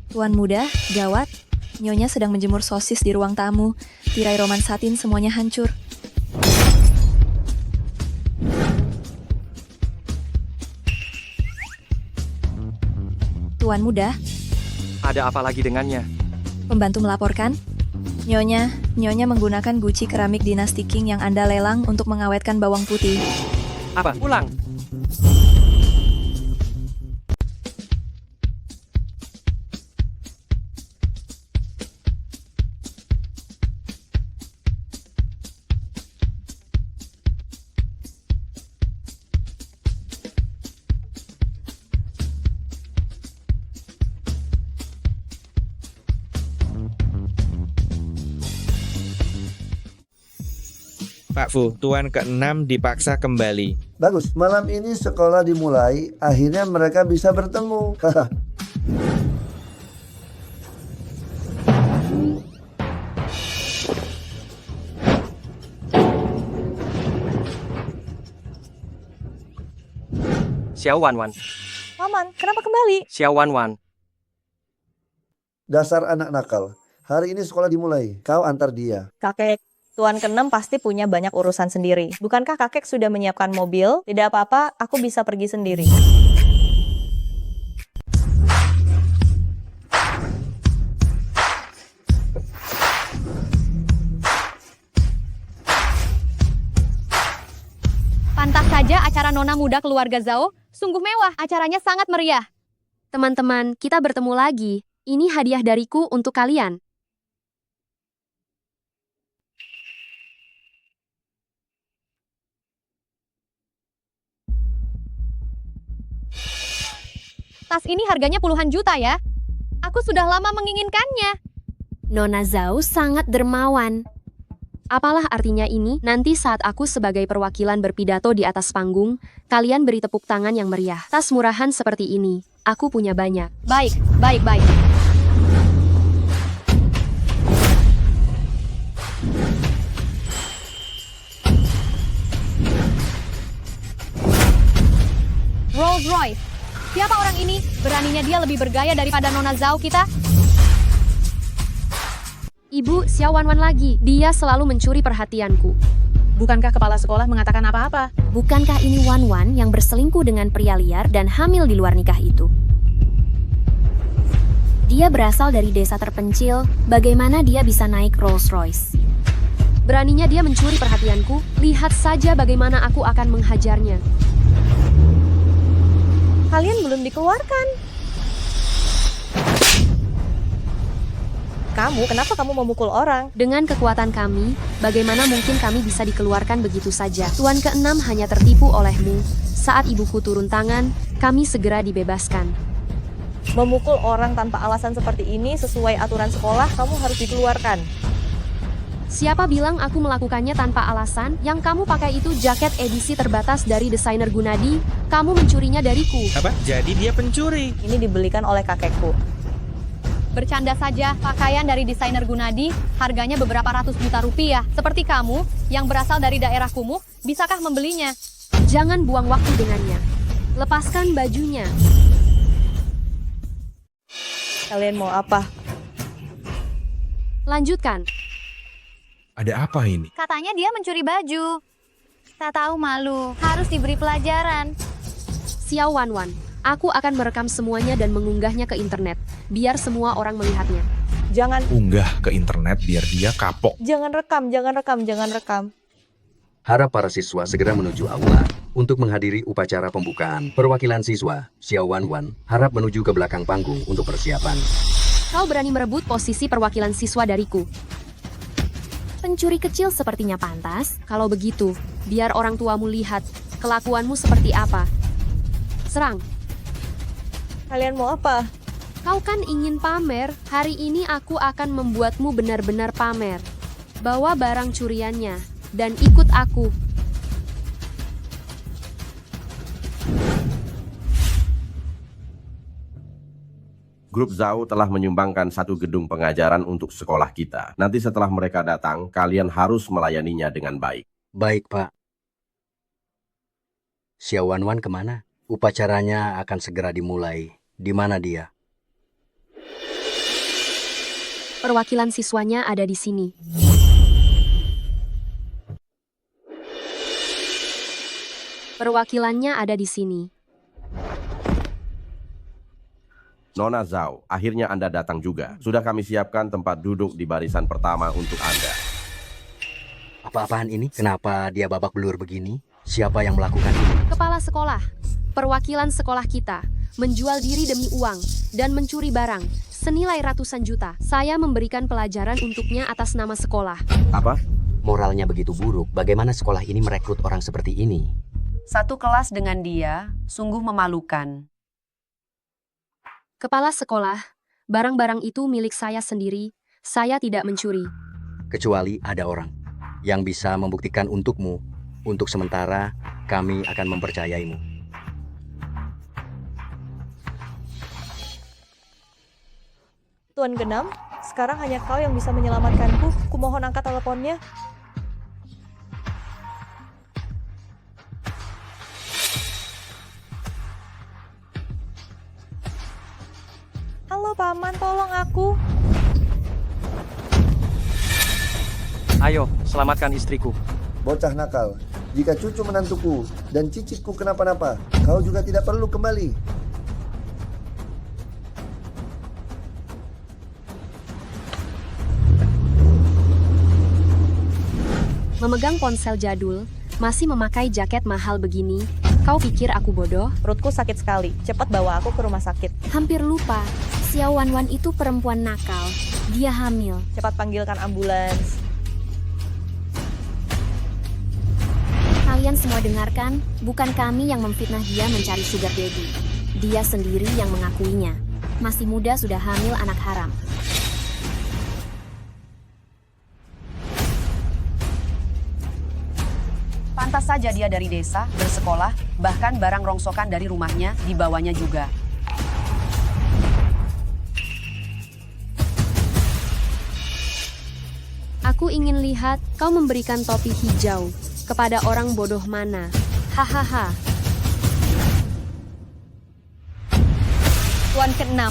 Tuan muda, gawat. Nyonya sedang menjemur sosis di ruang tamu. Tirai roman satin semuanya hancur. Tuan muda, Ada apa lagi dengannya? pembantu melaporkan. Nyonya menggunakan guci keramik dinasti King yang Anda lelang untuk mengawetkan bawang putih. Apa? Pulang. Pak Fu, Tuan ke-6 dipaksa kembali. Bagus, malam ini sekolah dimulai, akhirnya mereka bisa bertemu. Xiao Wanwan. Paman, kenapa kembali? Xiao Wanwan. Dasar anak nakal. Hari ini sekolah dimulai, kau antar dia. Kakek, Tuan ke-6 pasti punya banyak urusan sendiri. Bukankah kakek sudah menyiapkan mobil? Tidak apa-apa, aku bisa pergi sendiri. Pantas saja acara Nona Muda Keluarga Zhao, sungguh mewah, acaranya sangat meriah. Teman-teman, kita bertemu lagi. Ini hadiah dariku untuk kalian. Tas ini harganya puluhan juta ya. Aku sudah lama menginginkannya. Nona Zhao sangat dermawan. Apalah artinya ini? Nanti saat aku sebagai perwakilan berpidato di atas panggung, kalian beri tepuk tangan yang meriah. Tas murahan seperti ini, aku punya banyak. Baik. Rolls Royce. Siapa orang ini? Beraninya dia lebih bergaya daripada Nona Zhao kita? Ibu, Xiao Wanwan lagi. Dia selalu mencuri perhatianku. Bukankah kepala sekolah mengatakan apa-apa? Bukankah ini Wanwan yang berselingkuh dengan pria liar dan hamil di luar nikah itu? Dia berasal dari desa terpencil. Bagaimana dia bisa naik Rolls Royce? Beraninya dia mencuri perhatianku. Lihat saja bagaimana aku akan menghajarnya. Kalian belum dikeluarkan. Kenapa kamu memukul orang? Dengan kekuatan kami, bagaimana mungkin kami bisa dikeluarkan begitu saja? Tuan ke-6 hanya tertipu olehmu. Saat ibuku turun tangan, kami segera dibebaskan. Memukul orang tanpa alasan seperti ini sesuai aturan sekolah, kamu harus dikeluarkan. Siapa bilang aku melakukannya tanpa alasan? Yang kamu pakai itu jaket edisi terbatas dari desainer Gunadi. Kamu mencurinya dariku. Apa? Jadi dia pencuri? Ini dibelikan oleh kakekku. Bercanda saja, pakaian dari desainer Gunadi harganya beberapa ratus juta rupiah. Seperti kamu, yang berasal dari daerah kumuh, bisakah membelinya? Jangan buang waktu dengannya. Lepaskan bajunya. Kalian mau apa? Lanjutkan. Ada apa ini? Katanya dia mencuri baju. Tak tahu malu, harus diberi pelajaran. Xiao Wanwan, aku akan merekam semuanya dan mengunggahnya ke internet, biar semua orang melihatnya. Jangan Unggah ke internet biar dia kapok. Jangan rekam. Harap para siswa segera menuju aula untuk menghadiri upacara pembukaan. Perwakilan siswa, Xiao Wanwan, harap menuju ke belakang panggung untuk persiapan. Kau berani merebut posisi perwakilan siswa dariku. Pencuri kecil sepertinya pantas. Kalau begitu, biar orang tuamu lihat kelakuanmu seperti apa. Serang. Kalian mau apa? Kau kan ingin pamer. Hari ini aku akan membuatmu benar-benar pamer. Bawa barang curiannya dan ikut aku. Grup Zhao telah menyumbangkan satu gedung pengajaran untuk sekolah kita. Nanti setelah mereka datang, kalian harus melayaninya dengan baik. Baik, Pak. Xiao Wanwan kemana? Upacaranya akan segera dimulai. Di mana dia? Perwakilan siswanya ada di sini. Perwakilannya ada di sini. Nona Zhao, akhirnya Anda datang juga. Sudah kami siapkan tempat duduk di barisan pertama untuk Anda. Apa-apaan ini? Kenapa dia babak belur begini? Siapa yang melakukan ini? Kepala sekolah, perwakilan sekolah kita, menjual diri demi uang dan mencuri barang senilai ratusan juta. Saya memberikan pelajaran untuknya atas nama sekolah. Apa? Moralnya begitu buruk. Bagaimana sekolah ini merekrut orang seperti ini? Satu kelas dengan dia sungguh memalukan. Kepala sekolah, barang-barang itu milik saya sendiri. Saya tidak mencuri. Kecuali ada orang yang bisa membuktikan untukmu. Untuk sementara, kami akan mempercayaimu. Tuan Genam, sekarang hanya kau yang bisa menyelamatkanku. Kumohon angkat teleponnya. Halo Paman, tolong aku. Ayo, selamatkan istriku. Bocah nakal, jika cucu menantuku dan cicitku kenapa-napa, kau juga tidak perlu kembali. Memegang ponsel jadul, masih memakai jaket mahal begini. Kau pikir aku bodoh? Perutku sakit sekali. Cepat bawa aku ke rumah sakit. Hampir lupa. Xiao Wanwan itu perempuan nakal. Dia hamil. Cepat panggilkan ambulans. Kalian semua dengarkan, bukan kami yang memfitnah dia mencari sugar daddy. Dia sendiri yang mengakuinya. Masih muda sudah hamil anak haram. Pantas saja dia dari desa, bersekolah, bahkan barang rongsokan dari rumahnya dibawanya juga. Aku ingin lihat kau memberikan topi hijau kepada orang bodoh mana. Hahaha. Tuan ke-6.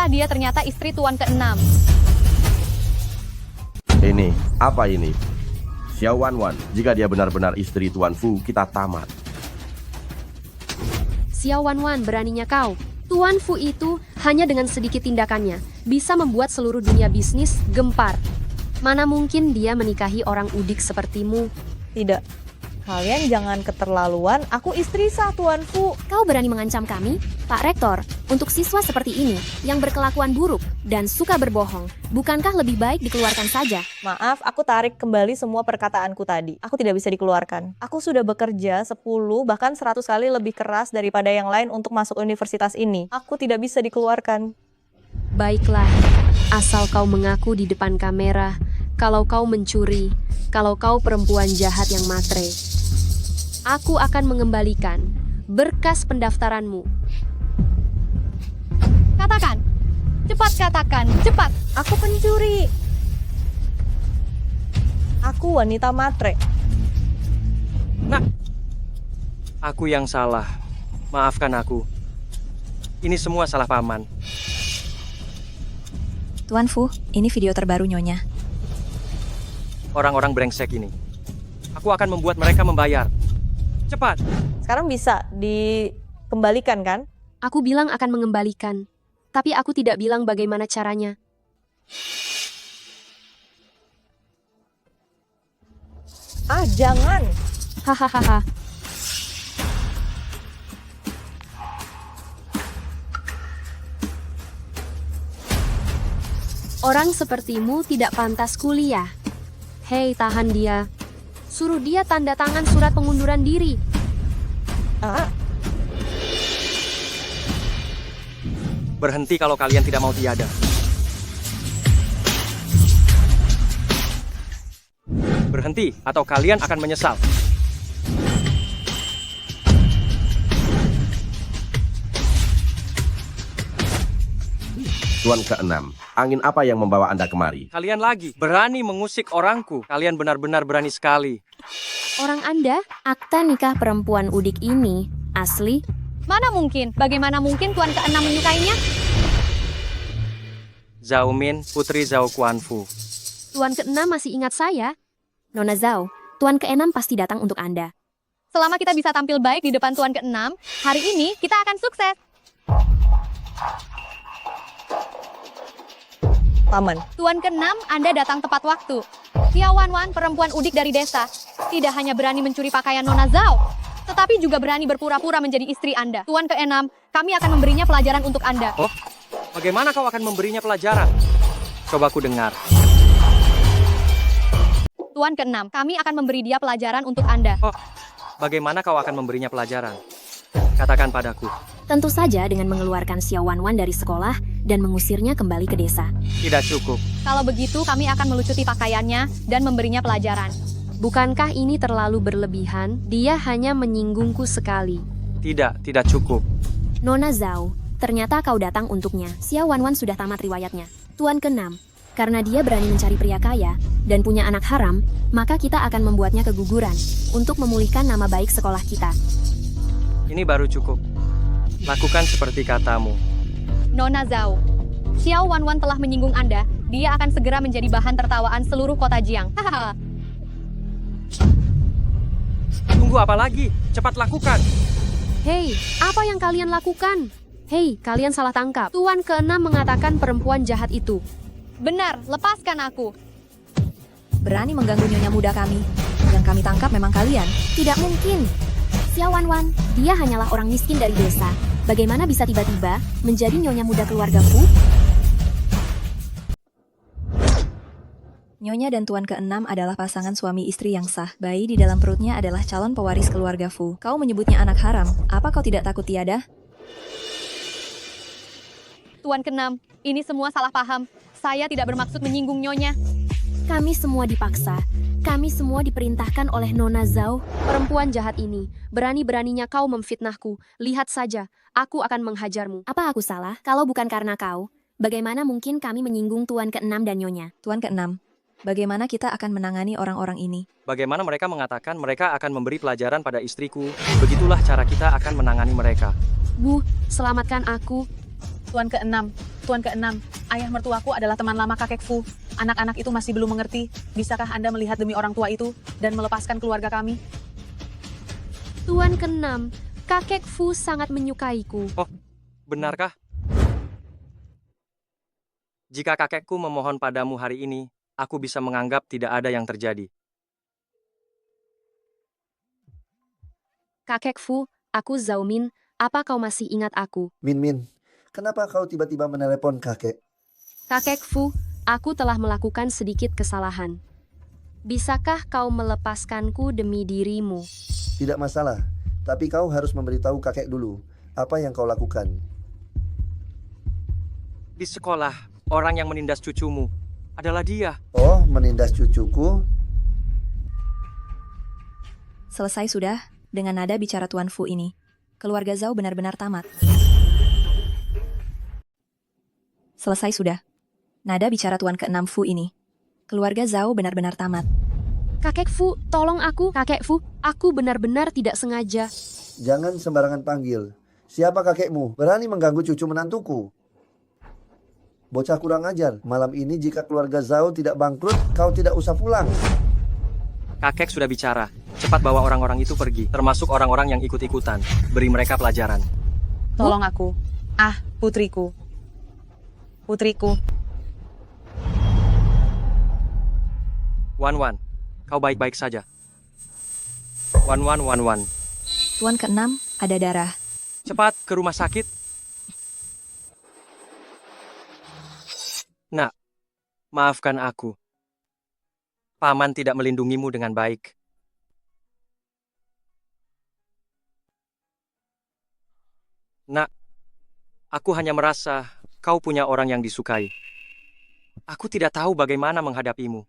Dia ternyata istri Tuan ke-6. Ini, apa ini? Xiao Wanwan, jika dia benar-benar istri Tuan Fu, kita tamat. Xiao Wanwan, beraninya kau. Tuan Fu itu hanya dengan sedikit tindakannya bisa membuat seluruh dunia bisnis gempar. Mana mungkin dia menikahi orang udik sepertimu? Tidak. Kalian jangan keterlaluan. Aku istri sah, Tuan Fu. Kau berani mengancam kami? Pak Rektor, untuk siswa seperti ini yang berkelakuan buruk dan suka berbohong, bukankah lebih baik dikeluarkan saja? Maaf, aku tarik kembali semua perkataanku tadi. Aku tidak bisa dikeluarkan. Aku sudah bekerja 10 bahkan 100 kali lebih keras daripada yang lain untuk masuk universitas ini. Aku tidak bisa dikeluarkan. Baiklah, asal kau mengaku di depan kamera kalau kau mencuri, kalau kau perempuan jahat yang matre. Aku akan mengembalikan berkas pendaftaranmu. Katakan. Cepat katakan, cepat. Aku pencuri. Aku wanita matre. Nah, aku yang salah. Maafkan aku. Ini semua salah Paman. Tuan Fu, ini video terbaru Nyonya. Orang-orang brengsek ini. Aku akan membuat mereka membayar. Cepat. Sekarang bisa dikembalikan kan? Aku bilang akan mengembalikan. Tapi aku tidak bilang bagaimana caranya. Jangan. Hahaha. Orang sepertimu tidak pantas kuliah. Hei, tahan dia. Suruh dia tanda tangan surat pengunduran diri. Berhenti kalau kalian tidak mau tiada. Berhenti atau kalian akan menyesal. Tuan keenam, angin apa yang membawa Anda kemari? Kalian lagi berani mengusik orangku. Kalian benar-benar berani sekali. Orang Anda, akta nikah perempuan udik ini asli? Mana mungkin? Bagaimana mungkin Tuan ke-6 menyukainya? Zhao Min, putri Zhao Kuanfu. Tuan ke-6 masih ingat saya? Nona Zhao, Tuan ke-6 pasti datang untuk Anda. Selama kita bisa tampil baik di depan Tuan ke-6, hari ini kita akan sukses. Paman. Tuan ke-6, Anda datang tepat waktu. Xiao Wanwan, perempuan udik dari desa, tidak hanya berani mencuri pakaian Nona Zhao, tetapi juga berani berpura-pura menjadi istri Anda. Tuan ke-6, kami akan memberinya pelajaran untuk Anda. Oh, bagaimana kau akan memberinya pelajaran? Coba ku dengar. Tuan ke-6, kami akan memberi dia pelajaran untuk Anda. Oh, bagaimana kau akan memberinya pelajaran? Katakan padaku. Tentu saja dengan mengeluarkan Xiao Wanwan dari sekolah dan mengusirnya kembali ke desa. Tidak cukup. Kalau begitu, kami akan melucuti pakaiannya dan memberinya pelajaran. Bukankah ini terlalu berlebihan? Dia hanya menyinggungku sekali. Tidak cukup. Nona Zhao, ternyata kau datang untuknya. Xiao Wanwan sudah tamat riwayatnya. Tuan ke-6, karena dia berani mencari pria kaya dan punya anak haram, maka kita akan membuatnya keguguran untuk memulihkan nama baik sekolah kita. Ini baru cukup. Lakukan seperti katamu. Nona Zhao, Xiao Wanwan telah menyinggung Anda. Dia akan segera menjadi bahan tertawaan seluruh kota Jiang. Hahaha. Tunggu apa lagi? Cepat lakukan. Hei, apa yang kalian lakukan? Hei, kalian salah tangkap. Tuan ke-6 mengatakan perempuan jahat itu. Benar, lepaskan aku. Berani mengganggu nyonya muda kami. Yang kami tangkap memang kalian. Tidak mungkin. Xiao Wanwan, dia hanyalah orang miskin dari desa. Bagaimana bisa tiba-tiba menjadi nyonya muda keluarga Fu? Nyonya dan Tuan ke-6 adalah pasangan suami istri yang sah. Bayi di dalam perutnya adalah calon pewaris keluarga Fu. Kau menyebutnya anak haram. Apa kau tidak takut tiada? Tuan ke-6, ini semua salah paham. Saya tidak bermaksud menyinggung nyonya. Kami semua dipaksa. Kami semua diperintahkan oleh Nona Zhao. Perempuan jahat ini, berani-beraninya kau memfitnahku. Lihat saja, aku akan menghajarmu. Apa aku salah? Kalau bukan karena kau, bagaimana mungkin kami menyinggung Tuan ke-6 dan Nyonya? Tuan ke-6, bagaimana kita akan menangani orang-orang ini? Bagaimana mereka mengatakan mereka akan memberi pelajaran pada istriku? Begitulah cara kita akan menangani mereka. Bu, selamatkan aku. Tuan ke-6, ayah mertuaku adalah teman lama kakek Fu. Anak-anak itu masih belum mengerti. Bisakah Anda melihat demi orang tua itu dan melepaskan keluarga kami? Tuan ke-6, kakek Fu sangat menyukaiku. Oh, benarkah? Jika kakekku memohon padamu hari ini, aku bisa menganggap tidak ada yang terjadi. Kakek Fu, aku Zhao Min. Apa kau masih ingat aku? Min, kenapa kau tiba-tiba menelepon kakek? Kakek Fu, aku telah melakukan sedikit kesalahan. Bisakah kau melepaskanku demi dirimu? Tidak masalah, tapi kau harus memberitahu kakek dulu apa yang kau lakukan. Di sekolah, orang yang menindas cucumu adalah dia. Oh, menindas cucuku? Selesai sudah dengan nada bicara Tuan Fu ini. Keluarga Zhao benar-benar tamat. Selesai sudah. Nada bicara Tuan ke-6 Fu ini. Keluarga Zhao benar-benar tamat. Kakek Fu, tolong aku. Kakek Fu, aku benar-benar tidak sengaja. Jangan sembarangan panggil. Siapa kakekmu? Berani mengganggu cucu menantuku. Bocah kurang ajar. Malam ini jika keluarga Zhao tidak bangkrut, kau tidak usah pulang. Kakek sudah bicara. Cepat bawa orang-orang itu pergi, termasuk orang-orang yang ikut-ikutan. Beri mereka pelajaran. Tolong aku. Putriku. Putriku. Wanwan, kau baik-baik saja. Wanwan. Tuan ke-6, ada darah. Cepat ke rumah sakit. Nak, maafkan aku. Paman tidak melindungimu dengan baik. Nak, aku hanya merasa kau punya orang yang disukai. Aku tidak tahu bagaimana menghadapimu.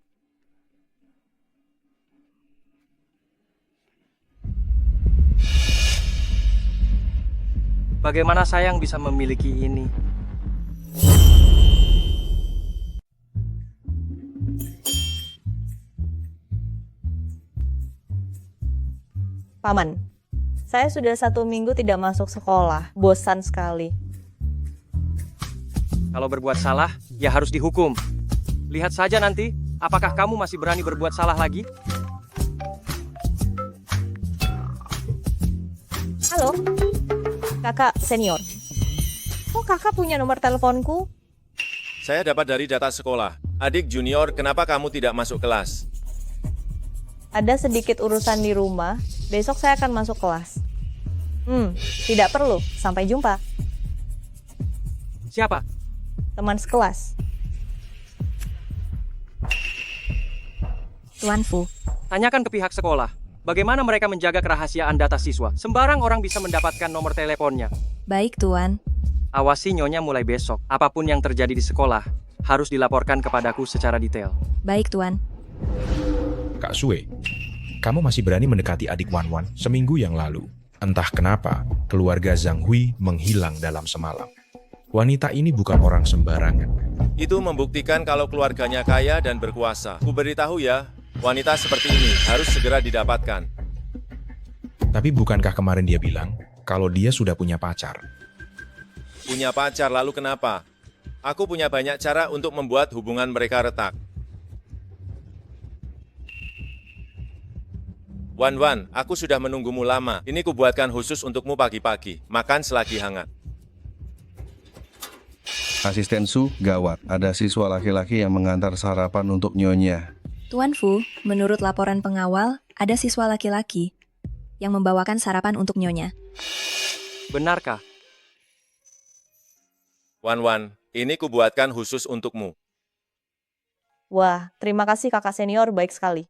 Bagaimana sayang bisa memiliki ini? Paman, saya sudah 1 minggu tidak masuk sekolah. Bosan sekali. Kalau berbuat salah, ya harus dihukum. Lihat saja nanti, apakah kamu masih berani berbuat salah lagi? Halo, kakak senior. Kok kakak punya nomor teleponku? Saya dapat dari data sekolah. Adik junior, kenapa kamu tidak masuk kelas? Ada sedikit urusan di rumah. Besok saya akan masuk kelas. Tidak perlu. Sampai jumpa. Siapa? Teman sekelas. Tuan Fu. Tanyakan ke pihak sekolah. Bagaimana mereka menjaga kerahasiaan data siswa? Sembarang orang bisa mendapatkan nomor teleponnya. Baik, Tuan. Awasi nyonya mulai besok. Apapun yang terjadi di sekolah, harus dilaporkan kepadaku secara detail. Baik, Tuan. Kak Sue, kamu masih berani mendekati adik Wan Wan seminggu yang lalu. Entah kenapa, keluarga Zhang Hui menghilang dalam semalam. Wanita ini bukan orang sembarangan. Itu membuktikan kalau keluarganya kaya dan berkuasa. Ku beritahu ya, wanita seperti ini harus segera didapatkan. Tapi bukankah kemarin dia bilang kalau dia sudah punya pacar? Punya pacar lalu kenapa? Aku punya banyak cara untuk membuat hubungan mereka retak. Wan Wan, aku sudah menunggumu lama. Ini kubuatkan khusus untukmu pagi-pagi. Makan selagi hangat. Asisten Su, gawat. Ada siswa laki-laki yang mengantar sarapan untuk nyonya. Tuan Fu, menurut laporan pengawal, ada siswa laki-laki yang membawakan sarapan untuk nyonya. Benarkah? Wan Wan, ini kubuatkan khusus untukmu. Wah, terima kasih kakak senior, baik sekali.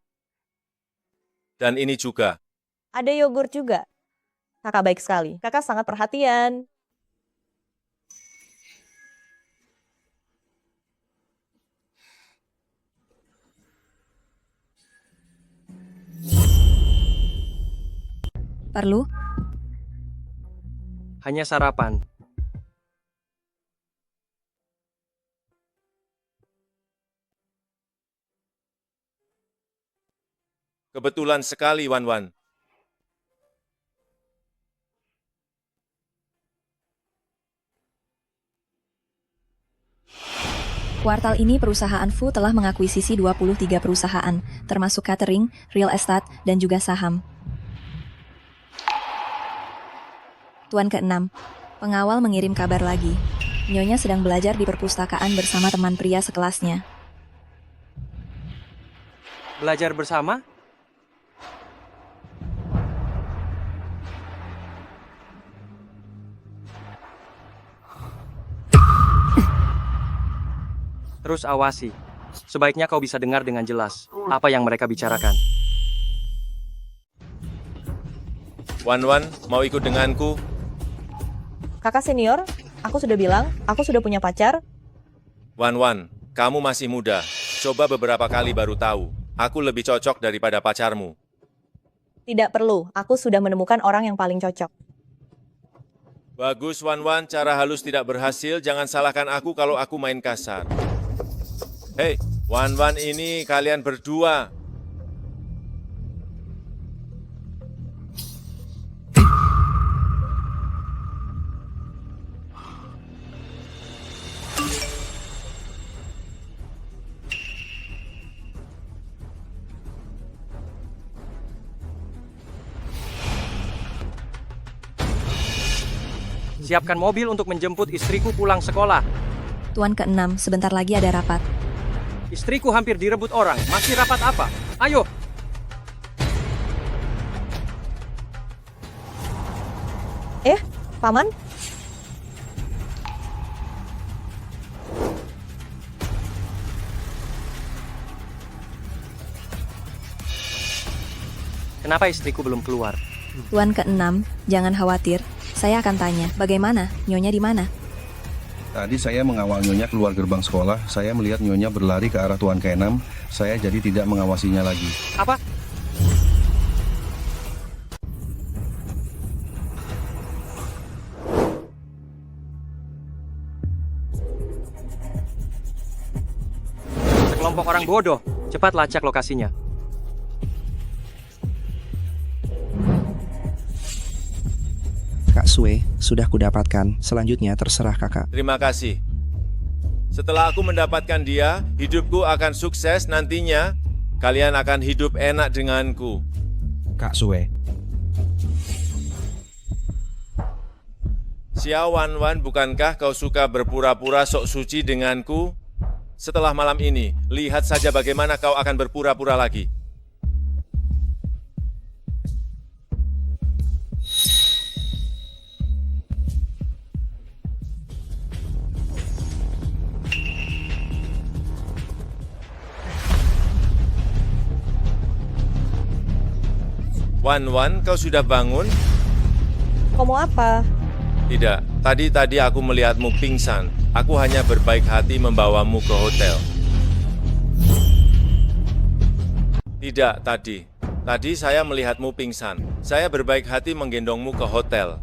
Dan ini juga. Ada yogurt juga. Kakak baik sekali. Kakak sangat perhatian. Perlu? Hanya sarapan. Kebetulan sekali, Wan Wan. Kuartal ini perusahaan Fu telah mengakuisisi 23 perusahaan, termasuk catering, real estate, dan juga saham. Tuan ke-6, pengawal mengirim kabar lagi. Nyonya sedang belajar di perpustakaan bersama teman pria sekelasnya. Belajar bersama? Terus awasi. Sebaiknya kau bisa dengar dengan jelas apa yang mereka bicarakan. Wan Wan, mau ikut denganku? Kakak senior, aku sudah bilang, aku sudah punya pacar. Wan Wan, kamu masih muda. Coba beberapa kali baru tahu. Aku lebih cocok daripada pacarmu. Tidak perlu, aku sudah menemukan orang yang paling cocok. Bagus, Wan Wan. Cara halus tidak berhasil. Jangan salahkan aku kalau aku main kasar. Hei, Wan Wan ini kalian berdua. Siapkan mobil untuk menjemput istriku pulang sekolah. Tuan ke-6, sebentar lagi ada rapat. Istriku hampir direbut orang. Masih rapat apa? Ayo! Paman? Kenapa istriku belum keluar? Tuan ke-6, jangan khawatir. Saya akan tanya, bagaimana? Nyonya di mana? Tadi saya mengawal nyonya keluar gerbang sekolah. Saya melihat nyonya berlari ke arah Tuan ke-6. Saya jadi tidak mengawasinya lagi. Apa? Sekelompok orang bodoh. Cepat lacak lokasinya. Kak Sue, sudah kudapatkan. Selanjutnya terserah kakak. Terima kasih. Setelah aku mendapatkan dia, hidupku akan sukses nantinya. Kalian akan hidup enak denganku. Kak Sue, Xiao Wanwan, bukankah kau suka berpura-pura sok suci denganku? Setelah malam ini, lihat saja bagaimana kau akan berpura-pura lagi. Wanwan, kau sudah bangun? Kau mau apa? Tidak, tadi aku melihatmu pingsan. Aku hanya berbaik hati membawamu ke hotel. Tidak, tadi. Tadi saya melihatmu pingsan. Saya berbaik hati menggendongmu ke hotel.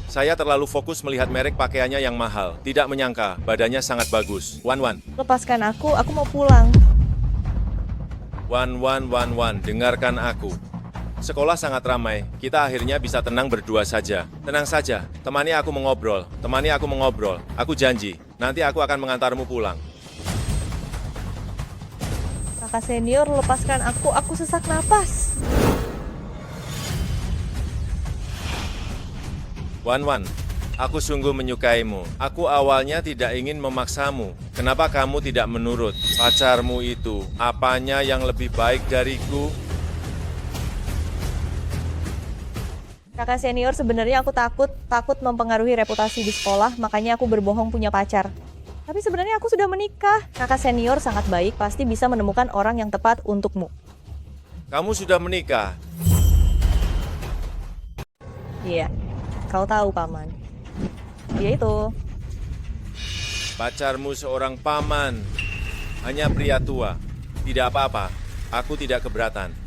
Saya terlalu fokus melihat merek pakaiannya yang mahal. Tidak menyangka, badannya sangat bagus. Wanwan. Lepaskan aku mau pulang. Wanwan, dengarkan aku. Sekolah sangat ramai, kita akhirnya bisa tenang berdua saja. Tenang saja, temani aku mengobrol. Aku janji, nanti aku akan mengantarmu pulang. Kakak senior, lepaskan aku sesak napas. Wanwan, aku sungguh menyukaimu. Aku awalnya tidak ingin memaksamu. Kenapa kamu tidak menurut? Pacarmu itu, apanya yang lebih baik dariku? Kakak senior, sebenarnya aku takut mempengaruhi reputasi di sekolah, makanya aku berbohong punya pacar. Tapi sebenarnya aku sudah menikah. Kakak senior sangat baik, pasti bisa menemukan orang yang tepat untukmu. Kamu sudah menikah? Iya, kau tahu paman. Dia itu. Pacarmu seorang paman, hanya pria tua. Tidak apa-apa, aku tidak keberatan.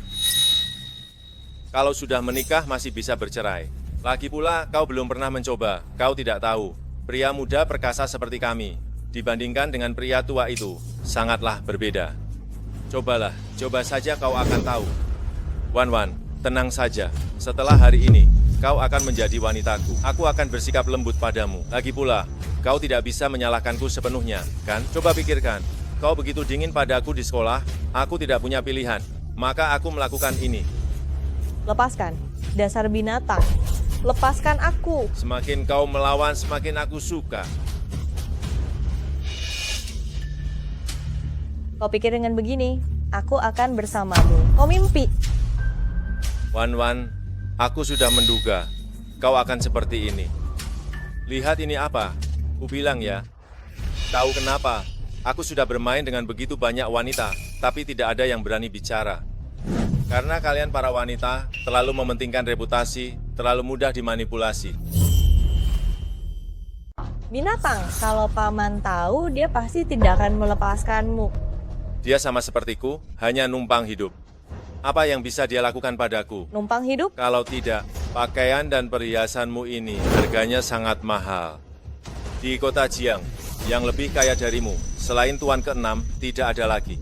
Kalau sudah menikah masih bisa bercerai. Lagi pula kau belum pernah mencoba, kau tidak tahu. Pria muda perkasa seperti kami, dibandingkan dengan pria tua itu, sangatlah berbeda. Coba saja kau akan tahu. Wanwan, tenang saja. Setelah hari ini, kau akan menjadi wanitaku. Aku akan bersikap lembut padamu. Lagi pula, kau tidak bisa menyalahkanku sepenuhnya, kan? Coba pikirkan, kau begitu dingin padaku di sekolah, aku tidak punya pilihan. Maka aku melakukan ini. Lepaskan, dasar binatang. Lepaskan aku. Semakin kau melawan, semakin aku suka. Kau pikir dengan begini, aku akan bersamamu. Kau mimpi. Wanwan, aku sudah menduga kau akan seperti ini. Lihat ini apa? Ku bilang ya. Tahu kenapa? Aku sudah bermain dengan begitu banyak wanita, tapi tidak ada yang berani bicara. Karena kalian para wanita terlalu mementingkan reputasi, terlalu mudah dimanipulasi. Binatang, kalau paman tahu, dia pasti tidak akan melepaskanmu. Dia sama sepertiku, hanya numpang hidup. Apa yang bisa dia lakukan padaku? Numpang hidup? Kalau tidak, pakaian dan perhiasanmu ini harganya sangat mahal. Di kota Jiang, yang lebih kaya darimu, selain Tuan ke-6, tidak ada lagi.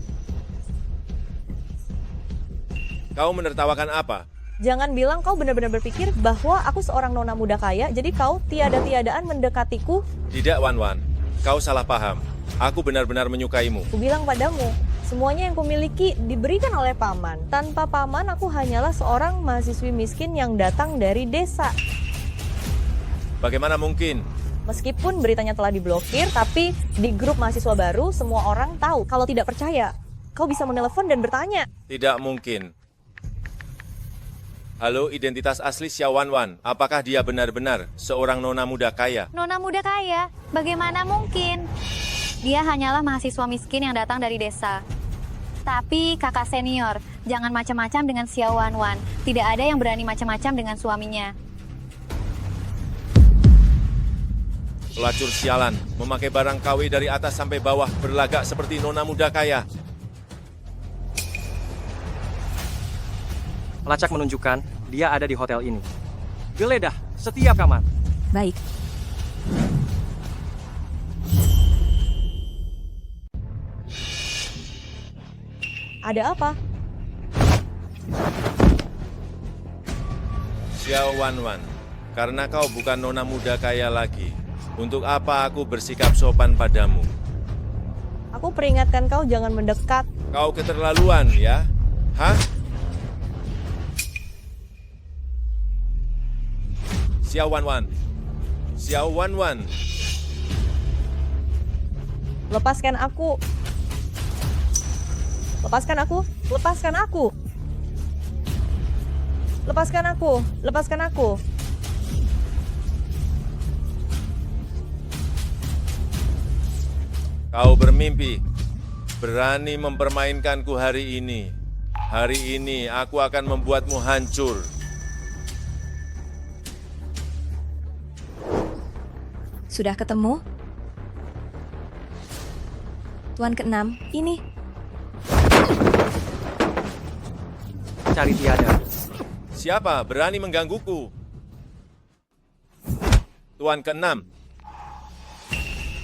Kau menertawakan apa? Jangan bilang kau benar-benar berpikir bahwa aku seorang nona muda kaya, jadi kau tiada-tiadaan mendekatiku. Tidak, Wanwan. Kau salah paham. Aku benar-benar menyukaimu. Aku bilang padamu, semuanya yang kumiliki diberikan oleh paman. Tanpa paman, aku hanyalah seorang mahasiswi miskin yang datang dari desa. Bagaimana mungkin? Meskipun beritanya telah diblokir, tapi di grup mahasiswa baru, semua orang tahu. Kalau tidak percaya, kau bisa menelepon dan bertanya. Tidak mungkin. Halo, identitas asli Xiao Wanwan. Apakah dia benar-benar seorang nona muda kaya? Nona muda kaya? Bagaimana mungkin? Dia hanyalah mahasiswa miskin yang datang dari desa. Tapi kakak senior, jangan macam-macam dengan Xiao Wanwan. Tidak ada yang berani macam-macam dengan suaminya. Pelacur sialan, memakai barang KW dari atas sampai bawah, berlagak seperti nona muda kaya. Pelacak menunjukkan dia ada di hotel ini. Geledah setiap kamar. Baik. Ada apa? Xiao Wanwan, Karena kau bukan nona muda kaya lagi. Untuk apa aku bersikap sopan padamu? Aku peringatkan kau jangan mendekat. Kau keterlaluan, ya? Hah? Xiao Wanwan. Xiao Wanwan. Lepaskan aku. Lepaskan aku. Lepaskan aku. Lepaskan aku. Lepaskan aku. Kau bermimpi, berani mempermainkanku hari ini. Hari ini aku akan membuatmu hancur. Sudah ketemu? Tuan ke-6, ini. Cari tiada. Siapa berani menggangguku? Tuan ke-6.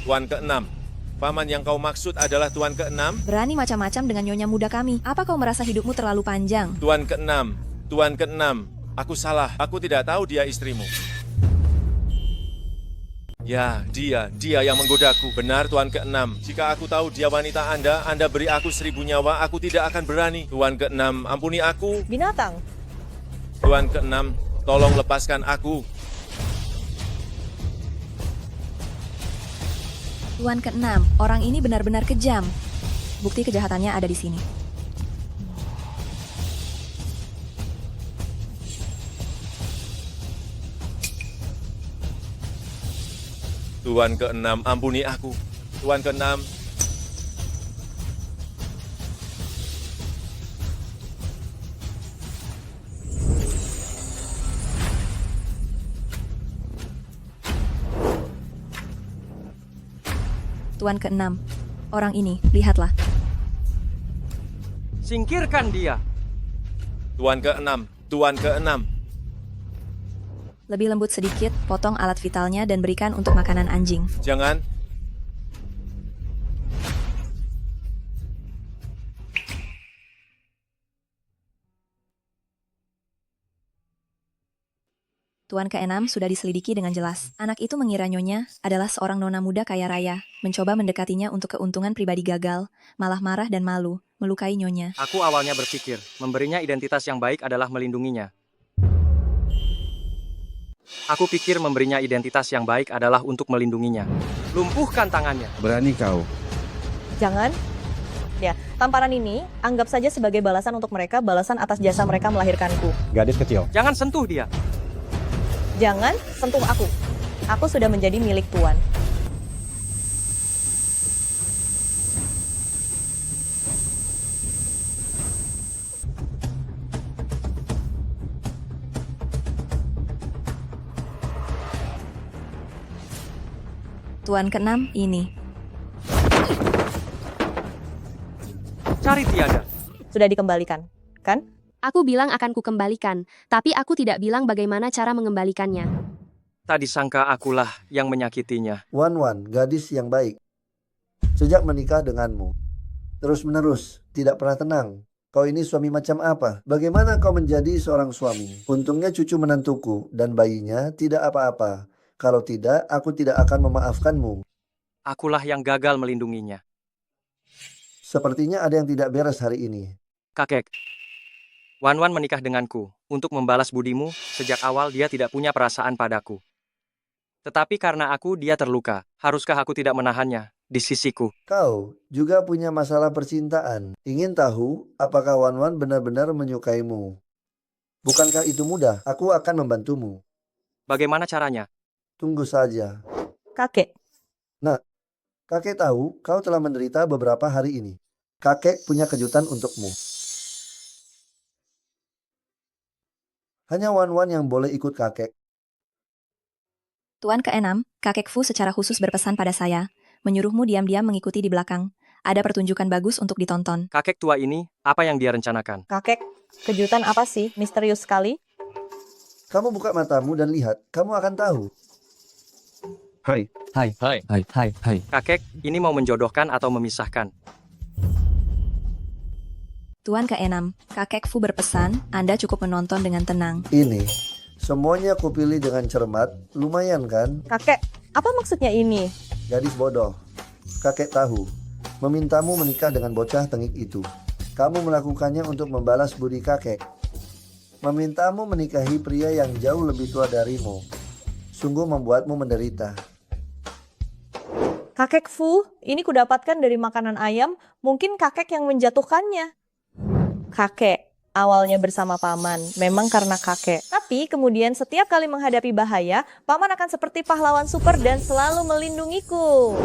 Tuan ke-6. Paman yang kau maksud adalah Tuan ke-6? Berani macam-macam dengan nyonya muda kami. Apa kau merasa hidupmu terlalu panjang? Tuan ke-6. Tuan ke-6. Aku salah. Aku tidak tahu dia istrimu. Ya, dia yang menggodaku. Benar, Tuan ke-6. Jika aku tahu dia wanita Anda beri aku 1000 nyawa, aku tidak akan berani. Tuan ke-6, ampuni aku. Binatang. Tuan ke-6, tolong lepaskan aku. Tuan ke-6, orang ini benar-benar kejam. Bukti kejahatannya ada di sini. Tuan ke-6, ampuni aku. Tuan ke-6. Tuan ke-6, orang ini, lihatlah. Singkirkan dia. Tuan ke-6, Tuan ke-6. Lebih lembut sedikit, potong alat vitalnya dan berikan untuk makanan anjing. Jangan. Tuan ke-6 sudah diselidiki dengan jelas. Anak itu mengira nyonya adalah seorang nona muda kaya raya, mencoba mendekatinya untuk keuntungan pribadi gagal, malah marah dan malu, melukai nyonya. Aku awalnya berpikir, memberinya identitas yang baik adalah melindunginya. Aku pikir memberinya identitas yang baik adalah untuk melindunginya. Lumpuhkan tangannya. Berani kau. Jangan. Ya, tamparan ini anggap saja sebagai balasan untuk mereka, balasan atas jasa mereka melahirkanku. Gadis kecil. Jangan sentuh dia. Jangan sentuh aku. Aku sudah menjadi milik Tuan. Tuan ke-6, ini. Cari tiada. Sudah dikembalikan, kan? Aku bilang akan kukembalikan, tapi aku tidak bilang bagaimana cara mengembalikannya. Tak disangka akulah yang menyakitinya. Wanwan, gadis yang baik. Sejak menikah denganmu, terus-menerus, tidak pernah tenang. Kau ini suami macam apa? Bagaimana kau menjadi seorang suami? Untungnya cucu menantuku dan bayinya tidak apa-apa. Kalau tidak, aku tidak akan memaafkanmu. Akulah yang gagal melindunginya. Sepertinya ada yang tidak beres hari ini. Kakek, Wanwan menikah denganku untuk membalas budimu. Sejak awal dia tidak punya perasaan padaku. Tetapi karena aku, dia terluka. Haruskah aku tidak menahannya di sisiku? Kau juga punya masalah percintaan. Ingin tahu apakah Wanwan benar-benar menyukaimu? Bukankah itu mudah? Aku akan membantumu. Bagaimana caranya? Tunggu saja. Kakek. Nah, kakek tahu kau telah menderita beberapa hari ini. Kakek punya kejutan untukmu. Hanya Wanwan yang boleh ikut kakek. Tuan ke-6, kakek Fu secara khusus berpesan pada saya, menyuruhmu diam-diam mengikuti di belakang. Ada pertunjukan bagus untuk ditonton. Kakek tua ini, apa yang dia rencanakan? Kakek, kejutan apa sih? Misterius sekali. Kamu buka matamu dan lihat, kamu akan tahu. Hai. Kakek, ini mau menjodohkan atau memisahkan? Tuan ke-6, kakek Fu berpesan, Anda cukup menonton dengan tenang. Ini Semuanya kupilih dengan cermat, lumayan kan? Kakek, apa maksudnya ini? Gadis bodoh, kakek tahu. Memintamu menikah dengan bocah tengik itu. Kamu melakukannya untuk membalas budi kakek. Memintamu menikahi pria yang jauh lebih tua darimu. Sungguh membuatmu menderita. Kakek Fu, ini kudapatkan dari makanan ayam, mungkin kakek yang menjatuhkannya. Kakek, awalnya bersama paman, memang karena kakek. Tapi kemudian setiap kali menghadapi bahaya, paman akan seperti pahlawan super dan selalu melindungiku.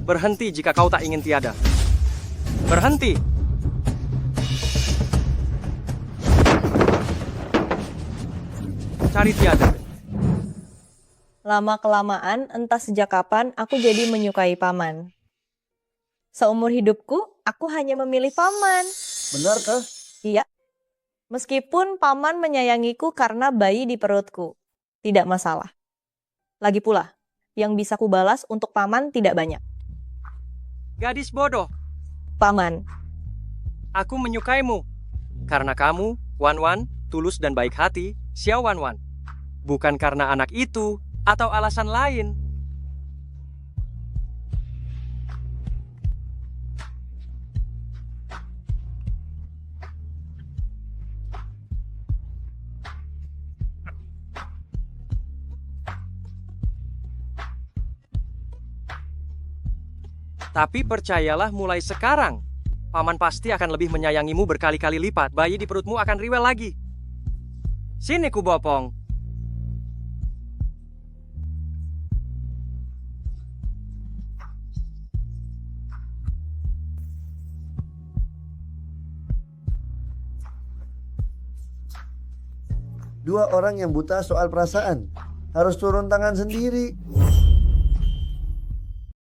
Berhenti jika kau tak ingin tiada. Berhenti! Cari tiada. Lama-kelamaan, entah sejak kapan, aku jadi menyukai paman. Seumur hidupku, aku hanya memilih paman. Benarkah? Iya. Meskipun paman menyayangiku karena bayi di perutku. Tidak masalah. Lagi pula, yang bisa kubalas untuk paman tidak banyak. Gadis bodoh, Paman, aku menyukaimu. Karena kamu, Wan Wan, tulus dan baik hati, Xiao Wan Wan. Bukan karena anak itu, atau alasan lain. Tapi percayalah mulai sekarang, paman pasti akan lebih menyayangimu berkali-kali lipat. Bayi di perutmu akan riwel lagi. Sini Kubopong. Dua orang yang buta soal perasaan harus turun tangan sendiri.